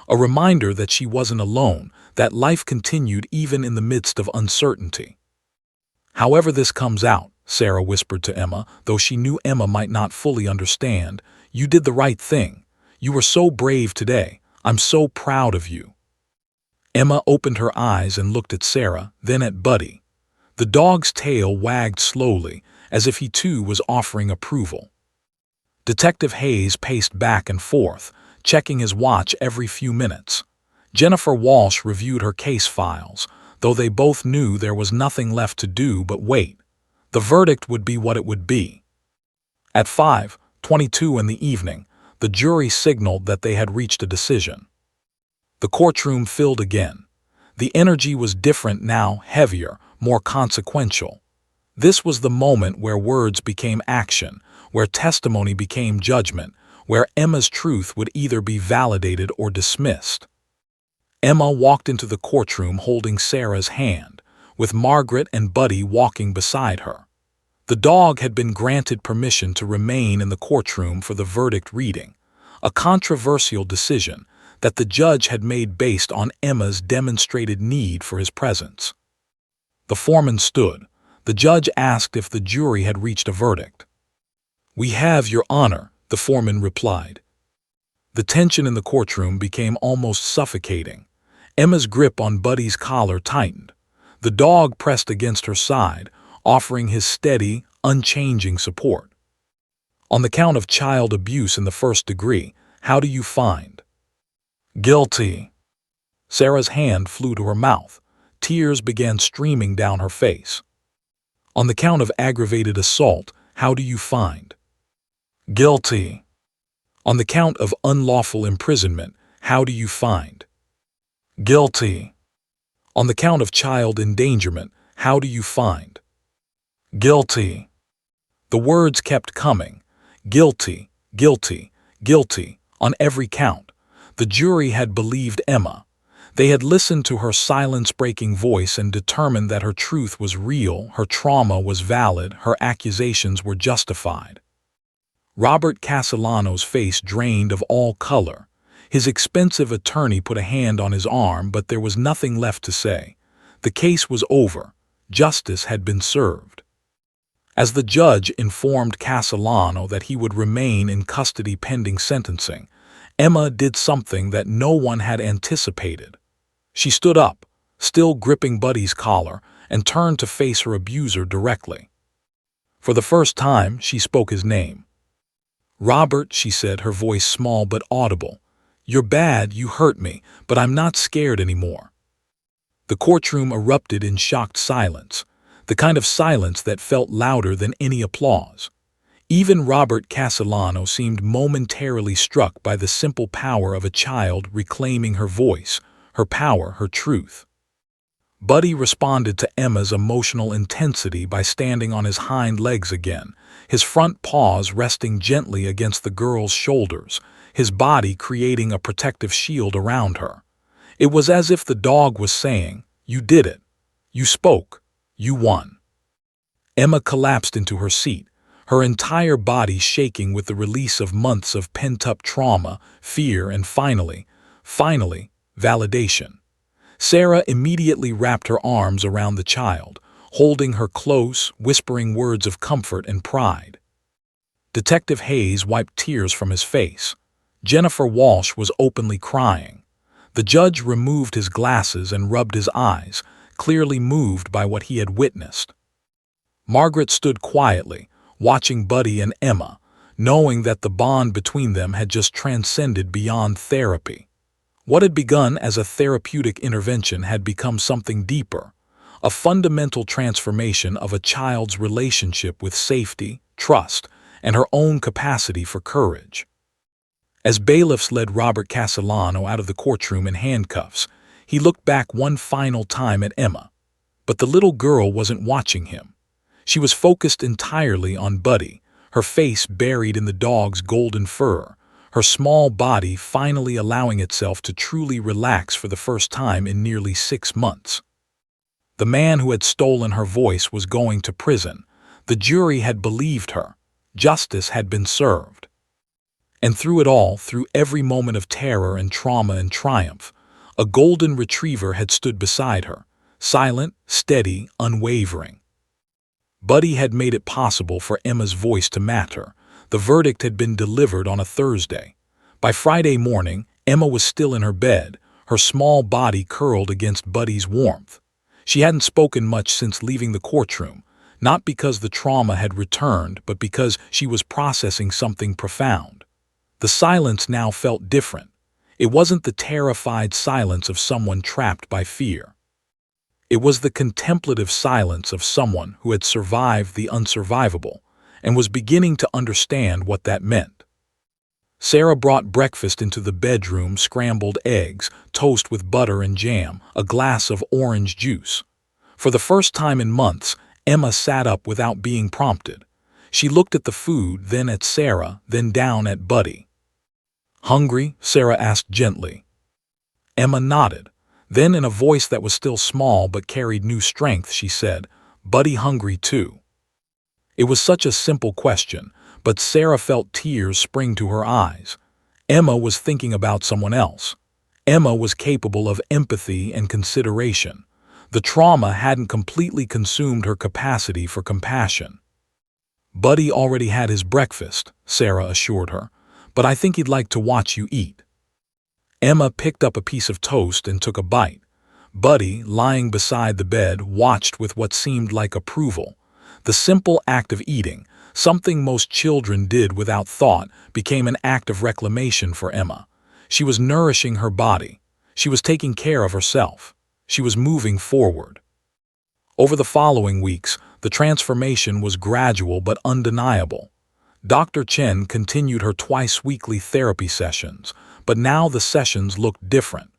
A reminder that she wasn't alone, that life continued even in the midst of uncertainty. "However this comes out," Sarah whispered to Emma, though she knew Emma might not fully understand, "you did the right thing. You were so brave today. I'm so proud of you." Emma opened her eyes and looked at Sarah, then at Buddy. The dog's tail wagged slowly, as if he too was offering approval. Detective Hayes paced back and forth, checking his watch every few minutes. Jennifer Walsh reviewed her case files, though they both knew there was nothing left to do but wait. The verdict would be what it would be. At 5:22 in the evening, the jury signaled that they had reached a decision. The courtroom filled again. The energy was different now, heavier, more consequential. This was the moment where words became action, where testimony became judgment, where Emma's truth would either be validated or dismissed. Emma walked into the courtroom holding Sarah's hand, with Margaret and Buddy walking beside her. The dog had been granted permission to remain in the courtroom for the verdict reading, a controversial decision that the judge had made based on Emma's demonstrated need for his presence. The foreman stood. The judge asked if the jury had reached a verdict. "We have, Your Honor," the foreman replied. The tension in the courtroom became almost suffocating. Emma's grip on Buddy's collar tightened. The dog pressed against her side, offering his steady, unchanging support. "On the count of child abuse in the first degree, how do you find?" "Guilty." Sarah's hand flew to her mouth. Tears began streaming down her face. "On the count of aggravated assault, how do you find?" "Guilty." "On the count of unlawful imprisonment, how do you find?" "Guilty." "On the count of child endangerment, how do you find?" "Guilty." The words kept coming. Guilty, guilty, guilty, on every count. The jury had believed Emma. They had listened to her silence-breaking voice and determined that her truth was real, her trauma was valid, her accusations were justified. Robert Castellano's face drained of all color. His expensive attorney put a hand on his arm, but there was nothing left to say. The case was over. Justice had been served. As the judge informed Castellano that he would remain in custody pending sentencing, Emma did something that no one had anticipated. She stood up, still gripping Buddy's collar, and turned to face her abuser directly. For the first time, she spoke his name. "Robert," she said, her voice small but audible, "you're bad, you hurt me, but I'm not scared anymore." The courtroom erupted in shocked silence, the kind of silence that felt louder than any applause. Even Robert Castellano seemed momentarily struck by the simple power of a child reclaiming her voice, her power, her truth. Buddy responded to Emma's emotional intensity by standing on his hind legs again, his front paws resting gently against the girl's shoulders, his body creating a protective shield around her. It was as if the dog was saying, "You did it. You spoke. You won." Emma collapsed into her seat, her entire body shaking with the release of months of pent-up trauma, fear, and finally, validation. Sarah immediately wrapped her arms around the child, holding her close, whispering words of comfort and pride. Detective Hayes wiped tears from his face. Jennifer Walsh was openly crying. The judge removed his glasses and rubbed his eyes, clearly moved by what he had witnessed. Margaret stood quietly, watching Buddy and Emma, knowing that the bond between them had just transcended beyond therapy. What had begun as a therapeutic intervention had become something deeper, a fundamental transformation of a child's relationship with safety, trust, and her own capacity for courage. As bailiffs led Robert Castellano out of the courtroom in handcuffs, he looked back one final time at Emma. But the little girl wasn't watching him. She was focused entirely on Buddy, her face buried in the dog's golden fur, her small body finally allowing itself to truly relax for the first time in nearly 6 months. The man who had stolen her voice was going to prison. The jury had believed her. Justice had been served. And through it all, through every moment of terror and trauma and triumph, a golden retriever had stood beside her, silent, steady, unwavering. Buddy had made it possible for Emma's voice to matter. The verdict had been delivered on a Thursday. By Friday morning, Emma was still in her bed, her small body curled against Buddy's warmth. She hadn't spoken much since leaving the courtroom, not because the trauma had returned, but because she was processing something profound. The silence now felt different. It wasn't the terrified silence of someone trapped by fear. It was the contemplative silence of someone who had survived the unsurvivable and was beginning to understand what that meant. Sarah brought breakfast into the bedroom: scrambled eggs, toast with butter and jam, a glass of orange juice. For the first time in months, Emma sat up without being prompted. She looked at the food, then at Sarah, then down at Buddy. "Hungry?" Sarah asked gently. Emma nodded. Then, in a voice that was still small but carried new strength, she said, "Buddy hungry too?" It was such a simple question, but Sarah felt tears spring to her eyes. Emma was thinking about someone else. Emma was capable of empathy and consideration. The trauma hadn't completely consumed her capacity for compassion. Buddy already had his breakfast, Sarah assured her, but I think he'd like to watch you eat. Emma picked up a piece of toast and took a bite. Buddy, lying beside the bed, watched with what seemed like approval. The simple act of eating, something most children did without thought, became an act of reclamation for Emma. She was nourishing her body. She was taking care of herself. She was moving forward. Over the following weeks, the transformation was gradual but undeniable. Dr. Chen continued her twice-weekly therapy sessions, but now the sessions looked different.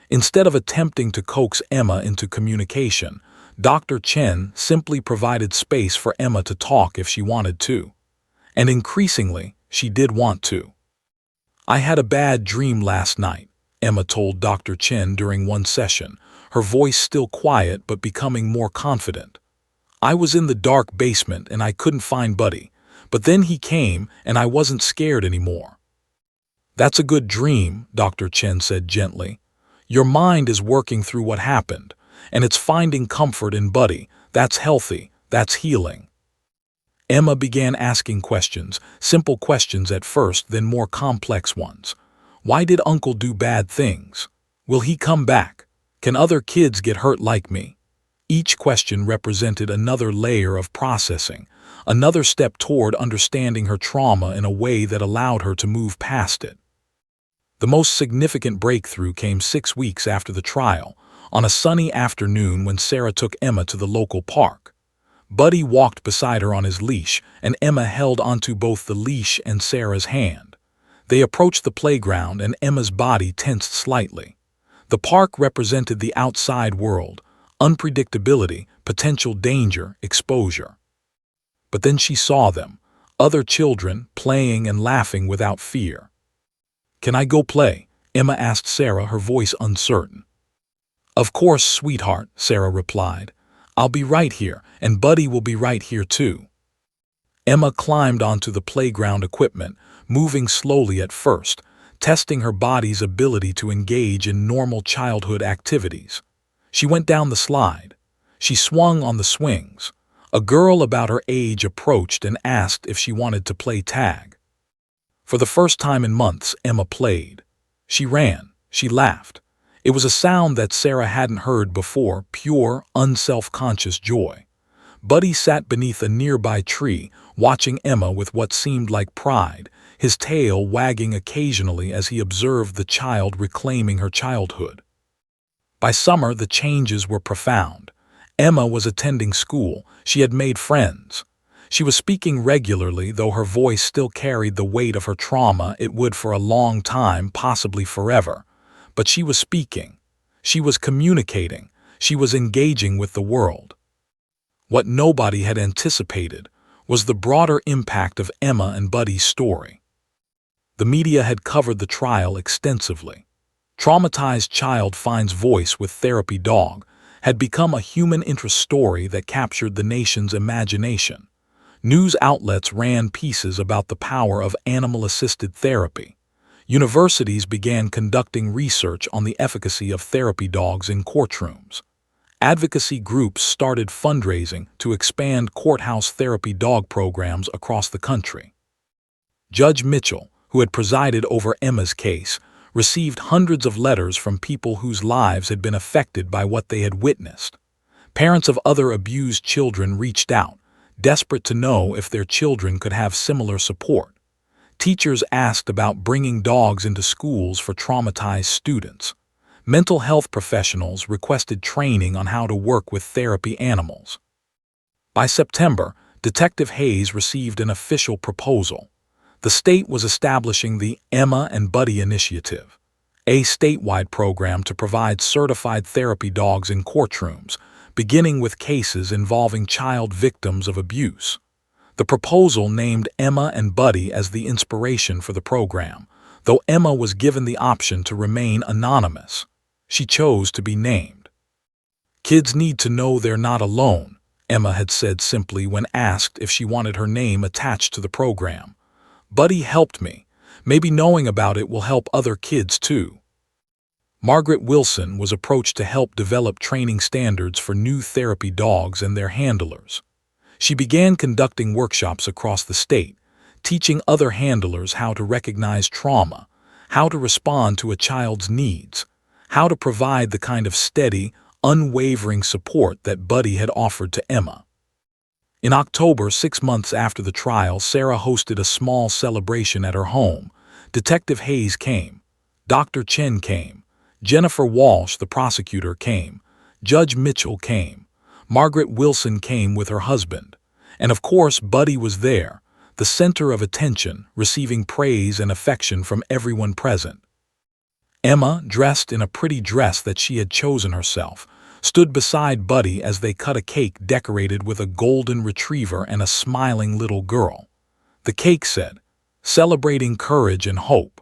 Instead of attempting to coax Emma into communication, Dr. Chen simply provided space for Emma to talk if she wanted to. And increasingly, she did want to. "I had a bad dream last night," Emma told Dr. Chen during one session, her voice still quiet but becoming more confident. "I was in the dark basement and I couldn't find Buddy, but then he came and I wasn't scared anymore." "That's a good dream," Dr. Chen said gently. "Your mind is working through what happened, and it's finding comfort in Buddy. That's healthy, that's healing." Emma began asking questions, simple questions at first, then more complex ones. Why did Uncle do bad things? Will he come back? Can other kids get hurt like me? Each question represented another layer of processing, another step toward understanding her trauma in a way that allowed her to move past it. The most significant breakthrough came 6 weeks after the trial, on a sunny afternoon when Sarah took Emma to the local park. Buddy walked beside her on his leash, and Emma held onto both the leash and Sarah's hand. They approached the playground, and Emma's body tensed slightly. The park represented the outside world, unpredictability, potential danger, exposure. But then she saw them, other children, playing and laughing without fear. "Can I go play?" Emma asked Sarah, her voice uncertain. "Of course, sweetheart," Sarah replied. "I'll be right here, and Buddy will be right here too." Emma climbed onto the playground equipment, moving slowly at first, testing her body's ability to engage in normal childhood activities. She went down the slide. She swung on the swings. A girl about her age approached and asked if she wanted to play tag. For the first time in months, Emma played. She ran. She laughed. It was a sound that Sarah hadn't heard before, pure, unself-conscious joy. Buddy sat beneath a nearby tree, watching Emma with what seemed like pride, his tail wagging occasionally as he observed the child reclaiming her childhood. By summer, the changes were profound. Emma was attending school. She had made friends. She was speaking regularly, though her voice still carried the weight of her trauma. It would for a long time, possibly forever. But she was speaking. She was communicating. She was engaging with the world. What nobody had anticipated was the broader impact of Emma and Buddy's story. The media had covered the trial extensively. Traumatized Child Finds Voice with Therapy Dog had become a human interest story that captured the nation's imagination. News outlets ran pieces about the power of animal-assisted therapy. Universities began conducting research on the efficacy of therapy dogs in courtrooms. Advocacy groups started fundraising to expand courthouse therapy dog programs across the country. Judge Mitchell, who had presided over Emma's case, received hundreds of letters from people whose lives had been affected by what they had witnessed. Parents of other abused children reached out, desperate to know if their children could have similar support. Teachers asked about bringing dogs into schools for traumatized students. Mental health professionals requested training on how to work with therapy animals. By September, Detective Hayes received an official proposal. The state was establishing the Emma and Buddy Initiative, a statewide program to provide certified therapy dogs in courtrooms, beginning with cases involving child victims of abuse. The proposal named Emma and Buddy as the inspiration for the program, though Emma was given the option to remain anonymous. She chose to be named. "Kids need to know they're not alone," Emma had said simply when asked if she wanted her name attached to the program. "Buddy helped me. Maybe knowing about it will help other kids too." Margaret Wilson was approached to help develop training standards for new therapy dogs and their handlers. She began conducting workshops across the state, teaching other handlers how to recognize trauma, how to respond to a child's needs, how to provide the kind of steady, unwavering support that Buddy had offered to Emma. In October, 6 months after the trial, Sarah hosted a small celebration at her home. Detective Hayes came. Dr. Chen came. Jennifer Walsh, the prosecutor, came. Judge Mitchell came. Margaret Wilson came with her husband. And of course, Buddy was there, the center of attention, receiving praise and affection from everyone present. Emma, dressed in a pretty dress that she had chosen herself, stood beside Buddy as they cut a cake decorated with a golden retriever and a smiling little girl. The cake said, "Celebrating courage and hope."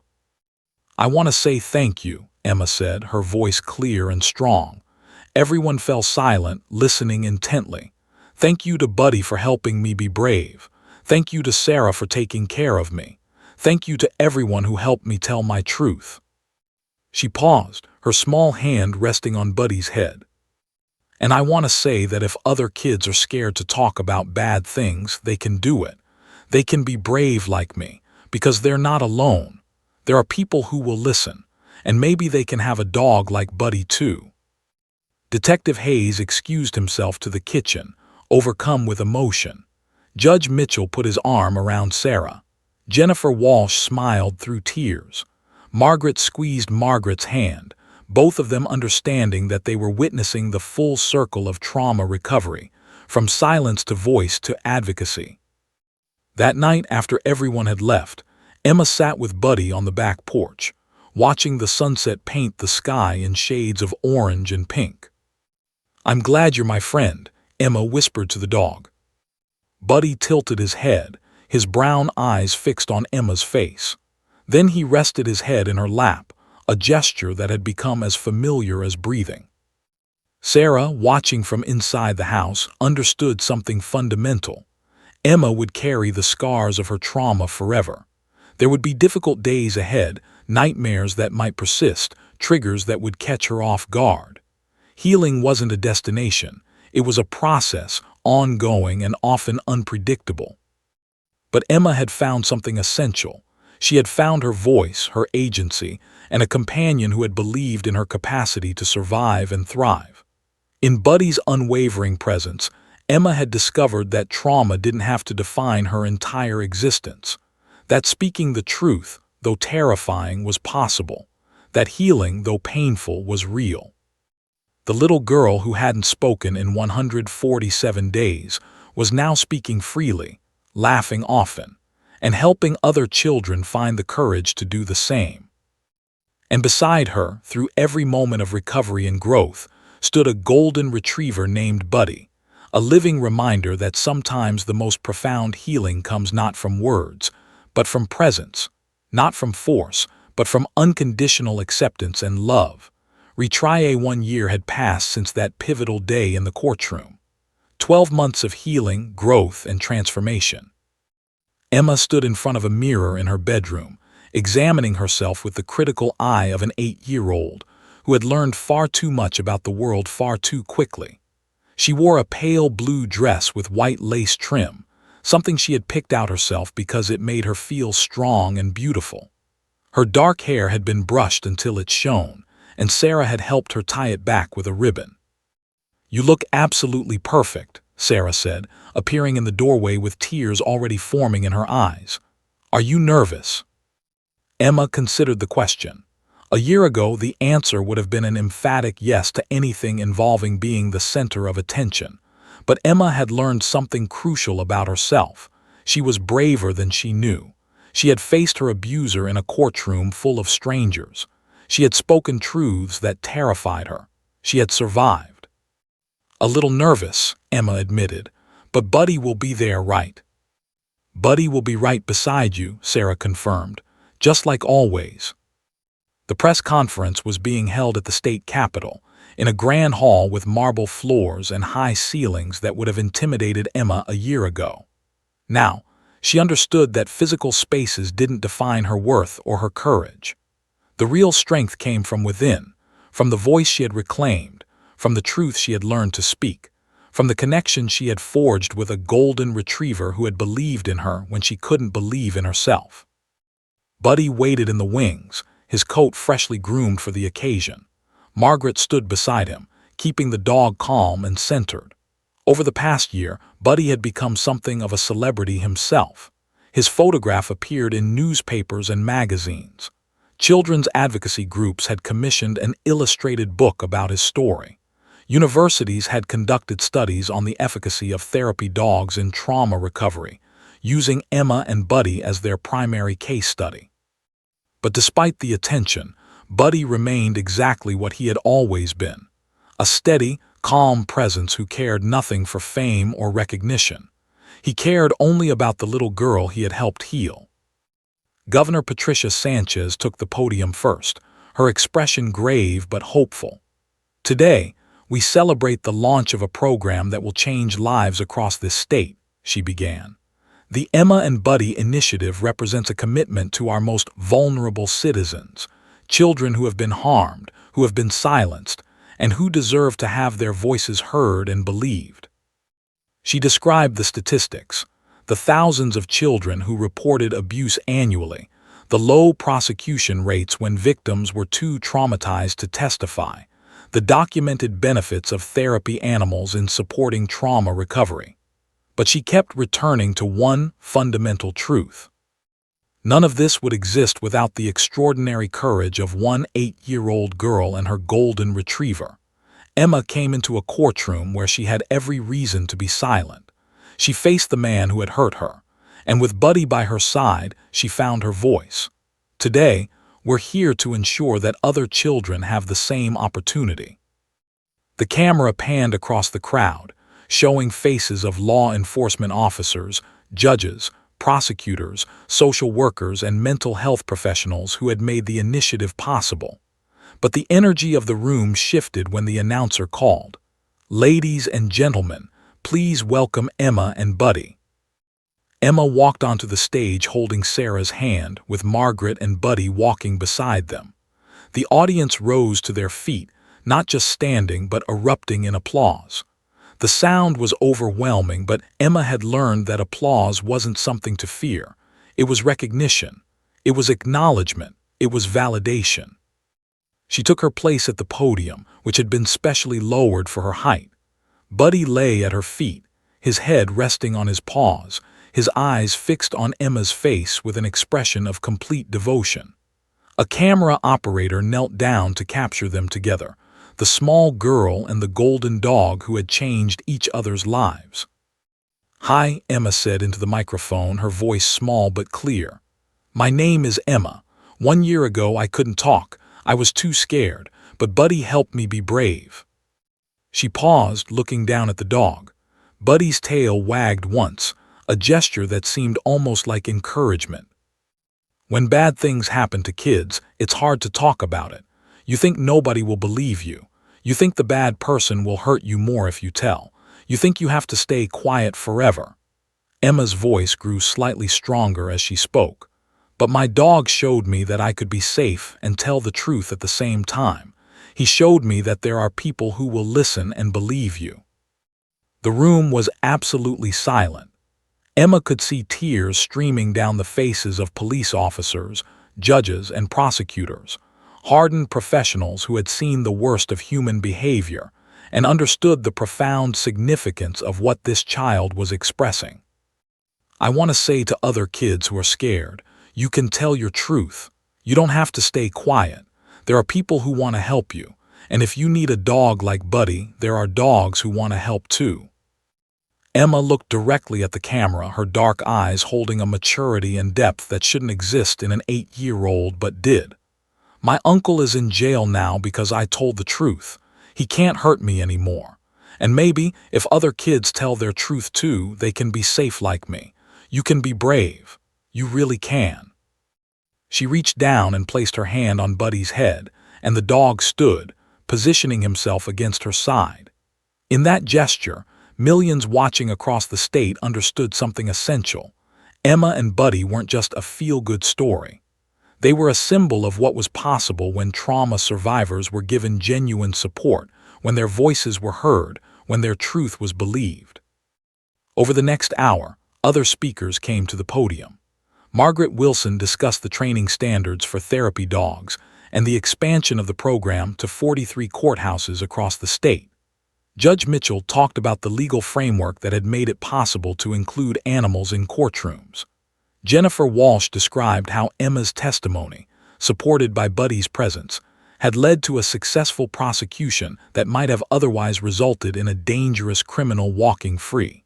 "I want to say thank you," Emma said, her voice clear and strong. Everyone fell silent, listening intently. "Thank you to Buddy for helping me be brave. Thank you to Sarah for taking care of me. Thank you to everyone who helped me tell my truth." She paused, her small hand resting on Buddy's head. "And I want to say that if other kids are scared to talk about bad things, they can do it. They can be brave like me, because they're not alone. There are people who will listen, and maybe they can have a dog like Buddy too." Detective Hayes excused himself to the kitchen, overcome with emotion. Judge Mitchell put his arm around Sarah. Jennifer Walsh smiled through tears. Margaret squeezed Margaret's hand, both of them understanding that they were witnessing the full circle of trauma recovery, from silence to voice to advocacy. That night, after everyone had left, Emma sat with Buddy on the back porch, watching the sunset paint the sky in shades of orange and pink. "I'm glad you're my friend," Emma whispered to the dog. Buddy tilted his head, his brown eyes fixed on Emma's face. Then he rested his head in her lap, a gesture that had become as familiar as breathing. Sarah, watching from inside the house, understood something fundamental. Emma would carry the scars of her trauma forever. There would be difficult days ahead, nightmares that might persist, triggers that would catch her off guard. Healing wasn't a destination, it was a process, ongoing and often unpredictable. But Emma had found something essential. She had found her voice, her agency, and a companion who had believed in her capacity to survive and thrive. In Buddy's unwavering presence, Emma had discovered that trauma didn't have to define her entire existence. That speaking the truth, though terrifying, was possible. That healing, though painful, was real. The little girl who hadn't spoken in 147 days was now speaking freely, laughing often, and helping other children find the courage to do the same. And beside her, through every moment of recovery and growth, stood a golden retriever named Buddy, a living reminder that sometimes the most profound healing comes not from words, but from presence, not from force, but from unconditional acceptance and love. Retrieve 1 year had passed since that pivotal day in the courtroom. 12 months of healing, growth, and transformation. Emma stood in front of a mirror in her bedroom, examining herself with the critical eye of an 8-year-old who had learned far too much about the world far too quickly. She wore a pale blue dress with white lace trim, something she had picked out herself because it made her feel strong and beautiful. Her dark hair had been brushed until it shone, and Sarah had helped her tie it back with a ribbon. "You look absolutely perfect," Sarah said, appearing in the doorway with tears already forming in her eyes. "Are you nervous?" Emma considered the question. A year ago, the answer would have been an emphatic yes to anything involving being the center of attention. But Emma had learned something crucial about herself. She was braver than she knew. She had faced her abuser in a courtroom full of strangers. She had spoken truths that terrified her. She had survived. "A little nervous," Emma admitted, "but Buddy will be there, right?" "Buddy will be right beside you," Sarah confirmed, "just like always." The press conference was being held at the state capitol, in a grand hall with marble floors and high ceilings that would have intimidated Emma a year ago. Now, she understood that physical spaces didn't define her worth or her courage. The real strength came from within, from the voice she had reclaimed, from the truth she had learned to speak, from the connection she had forged with a golden retriever who had believed in her when she couldn't believe in herself. Buddy waited in the wings, his coat freshly groomed for the occasion. Margaret stood beside him, keeping the dog calm and centered. Over the past year, Buddy had become something of a celebrity himself. His photograph appeared in newspapers and magazines. Children's advocacy groups had commissioned an illustrated book about his story. Universities had conducted studies on the efficacy of therapy dogs in trauma recovery, using Emma and Buddy as their primary case study. But despite the attention, Buddy remained exactly what he had always been, a steady, calm presence who cared nothing for fame or recognition. He cared only about the little girl he had helped heal. Governor Patricia Sanchez took the podium first, her expression grave but hopeful. "Today, we celebrate the launch of a program that will change lives across this state," she began. "The Emma and Buddy initiative represents a commitment to our most vulnerable citizens, children who have been harmed, who have been silenced, and who deserve to have their voices heard and believed." She described the statistics, the thousands of children who reported abuse annually, the low prosecution rates when victims were too traumatized to testify, the documented benefits of therapy animals in supporting trauma recovery. But she kept returning to one fundamental truth. None of this would exist without the extraordinary courage of one 8-year-old girl and her golden retriever. Emma came into a courtroom where she had every reason to be silent. She faced the man who had hurt her, and with Buddy by her side, she found her voice. Today, we're here to ensure that other children have the same opportunity. The camera panned across the crowd, showing faces of law enforcement officers, judges, prosecutors, social workers, and mental health professionals who had made the initiative possible. But the energy of the room shifted when the announcer called, "Ladies and gentlemen, please welcome Emma and Buddy." Emma walked onto the stage holding Sarah's hand, with Margaret and Buddy walking beside them. The audience rose to their feet, not just standing but erupting in applause. The sound was overwhelming, but Emma had learned that applause wasn't something to fear. It was recognition. It was acknowledgement. It was validation. She took her place at the podium, which had been specially lowered for her height. Buddy lay at her feet, his head resting on his paws, his eyes fixed on Emma's face with an expression of complete devotion. A camera operator knelt down to capture them together, the small girl and the golden dog who had changed each other's lives. "Hi," Emma said into the microphone, her voice small but clear. "My name is Emma. 1 year ago I couldn't talk. I was too scared, but Buddy helped me be brave." She paused, looking down at the dog. Buddy's tail wagged once, a gesture that seemed almost like encouragement. When bad things happen to kids, it's hard to talk about it. You think nobody will believe you. You think the bad person will hurt you more if you tell. You think you have to stay quiet forever. Emma's voice grew slightly stronger as she spoke. "But my dog showed me that I could be safe and tell the truth at the same time. He showed me that there are people who will listen and believe you." The room was absolutely silent. Emma could see tears streaming down the faces of police officers, judges, and prosecutors, hardened professionals who had seen the worst of human behavior and understood the profound significance of what this child was expressing. "I want to say to other kids who are scared, you can tell your truth. You don't have to stay quiet. There are people who want to help you, and if you need a dog like Buddy, there are dogs who want to help too." Emma looked directly at the camera, her dark eyes holding a maturity and depth that shouldn't exist in an 8-year-old but did. "My uncle is in jail now because I told the truth. He can't hurt me anymore. And maybe, if other kids tell their truth too, they can be safe like me. You can be brave. You really can." She reached down and placed her hand on Buddy's head, and the dog stood, positioning himself against her side. In that gesture, millions watching across the state understood something essential. Emma and Buddy weren't just a feel-good story. They were a symbol of what was possible when trauma survivors were given genuine support, when their voices were heard, when their truth was believed. Over the next hour, other speakers came to the podium. Margaret Wilson discussed the training standards for therapy dogs and the expansion of the program to 43 courthouses across the state. Judge Mitchell talked about the legal framework that had made it possible to include animals in courtrooms. Jennifer Walsh described how Emma's testimony, supported by Buddy's presence, had led to a successful prosecution that might have otherwise resulted in a dangerous criminal walking free.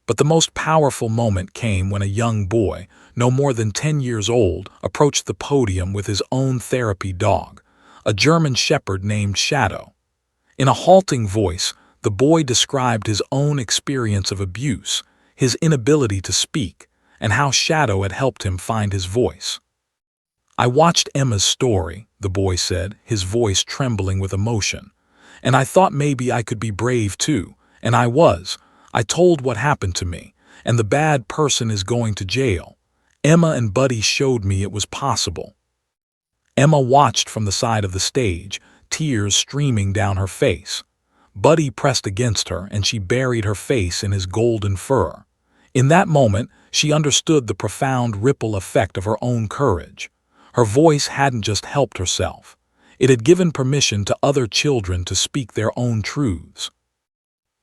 But the most powerful moment came when a young boy, no more than 10 years old, approached the podium with his own therapy dog, a German Shepherd named Shadow. In a halting voice, the boy described his own experience of abuse, his inability to speak, and how Shadow had helped him find his voice. "I watched Emma's story," the boy said, his voice trembling with emotion, "and I thought maybe I could be brave too, and I was. I told what happened to me, and the bad person is going to jail. Emma and Buddy showed me it was possible." Emma watched from the side of the stage, tears streaming down her face. Buddy pressed against her, and she buried her face in his golden fur. In that moment, she understood the profound ripple effect of her own courage. Her voice hadn't just helped herself. It had given permission to other children to speak their own truths.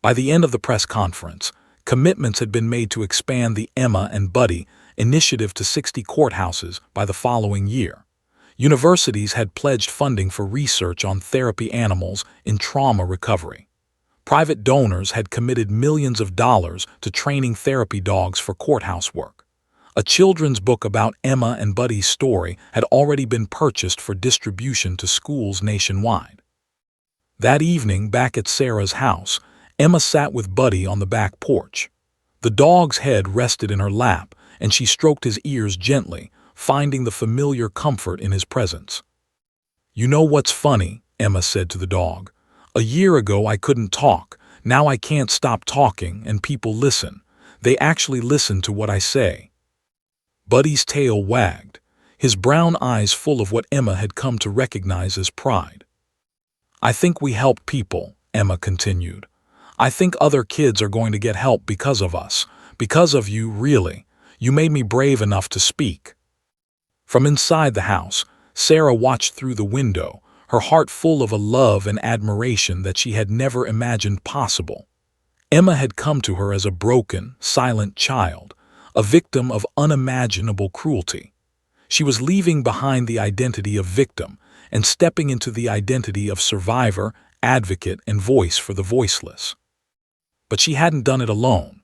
By the end of the press conference, commitments had been made to expand the Emma and Buddy initiative to 60 courthouses by the following year. Universities had pledged funding for research on therapy animals in trauma recovery. Private donors had committed millions of dollars to training therapy dogs for courthouse work. A children's book about Emma and Buddy's story had already been purchased for distribution to schools nationwide. That evening, back at Sarah's house, Emma sat with Buddy on the back porch. The dog's head rested in her lap, and she stroked his ears gently, finding the familiar comfort in his presence. "You know what's funny?" Emma said to the dog. "A year ago I couldn't talk. Now I can't stop talking, and people listen. They actually listen to what I say." Buddy's tail wagged, his brown eyes full of what Emma had come to recognize as pride. "I think we help people," Emma continued. "I think other kids are going to get help because of us. Because of you, really. You made me brave enough to speak." From inside the house, Sarah watched through the window, her heart full of a love and admiration that she had never imagined possible. Emma had come to her as a broken, silent child, a victim of unimaginable cruelty. She was leaving behind the identity of victim and stepping into the identity of survivor, advocate, and voice for the voiceless. But she hadn't done it alone.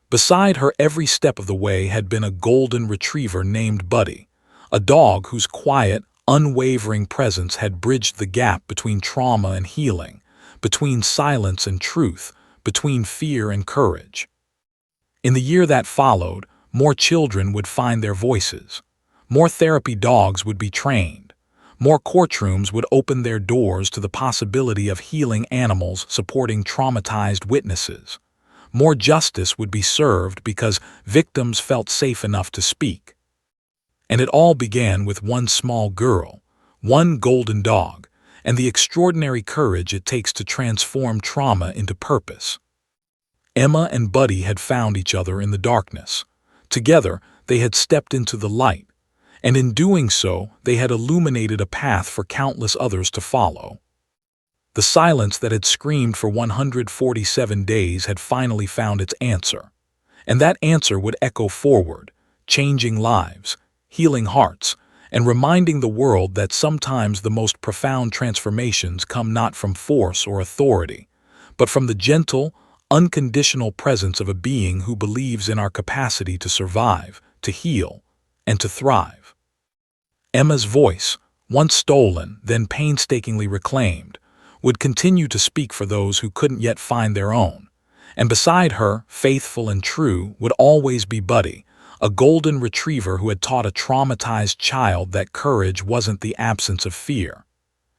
Beside her every step of the way had been a golden retriever named Buddy, a dog whose quiet, unwavering presence had bridged the gap between trauma and healing, between silence and truth, between fear and courage. In the year that followed, more children would find their voices. More therapy dogs would be trained. More courtrooms would open their doors to the possibility of healing animals supporting traumatized witnesses. More justice would be served because victims felt safe enough to speak. And it all began with one small girl, one golden dog, and the extraordinary courage it takes to transform trauma into purpose. Emma and Buddy had found each other in the darkness. Together, they had stepped into the light, and in doing so, they had illuminated a path for countless others to follow. The silence that had screamed for 147 days had finally found its answer, and that answer would echo forward, changing lives, healing hearts, and reminding the world that sometimes the most profound transformations come not from force or authority, but from the gentle, unconditional presence of a being who believes in our capacity to survive, to heal, and to thrive. Emma's voice, once stolen, then painstakingly reclaimed, would continue to speak for those who couldn't yet find their own, and beside her, faithful and true, would always be Buddy, a golden retriever who had taught a traumatized child that courage wasn't the absence of fear.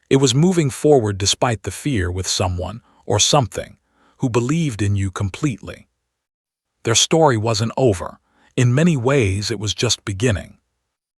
It was moving forward despite the fear with someone, or something, who believed in you completely. Their story wasn't over. In many ways, it was just beginning.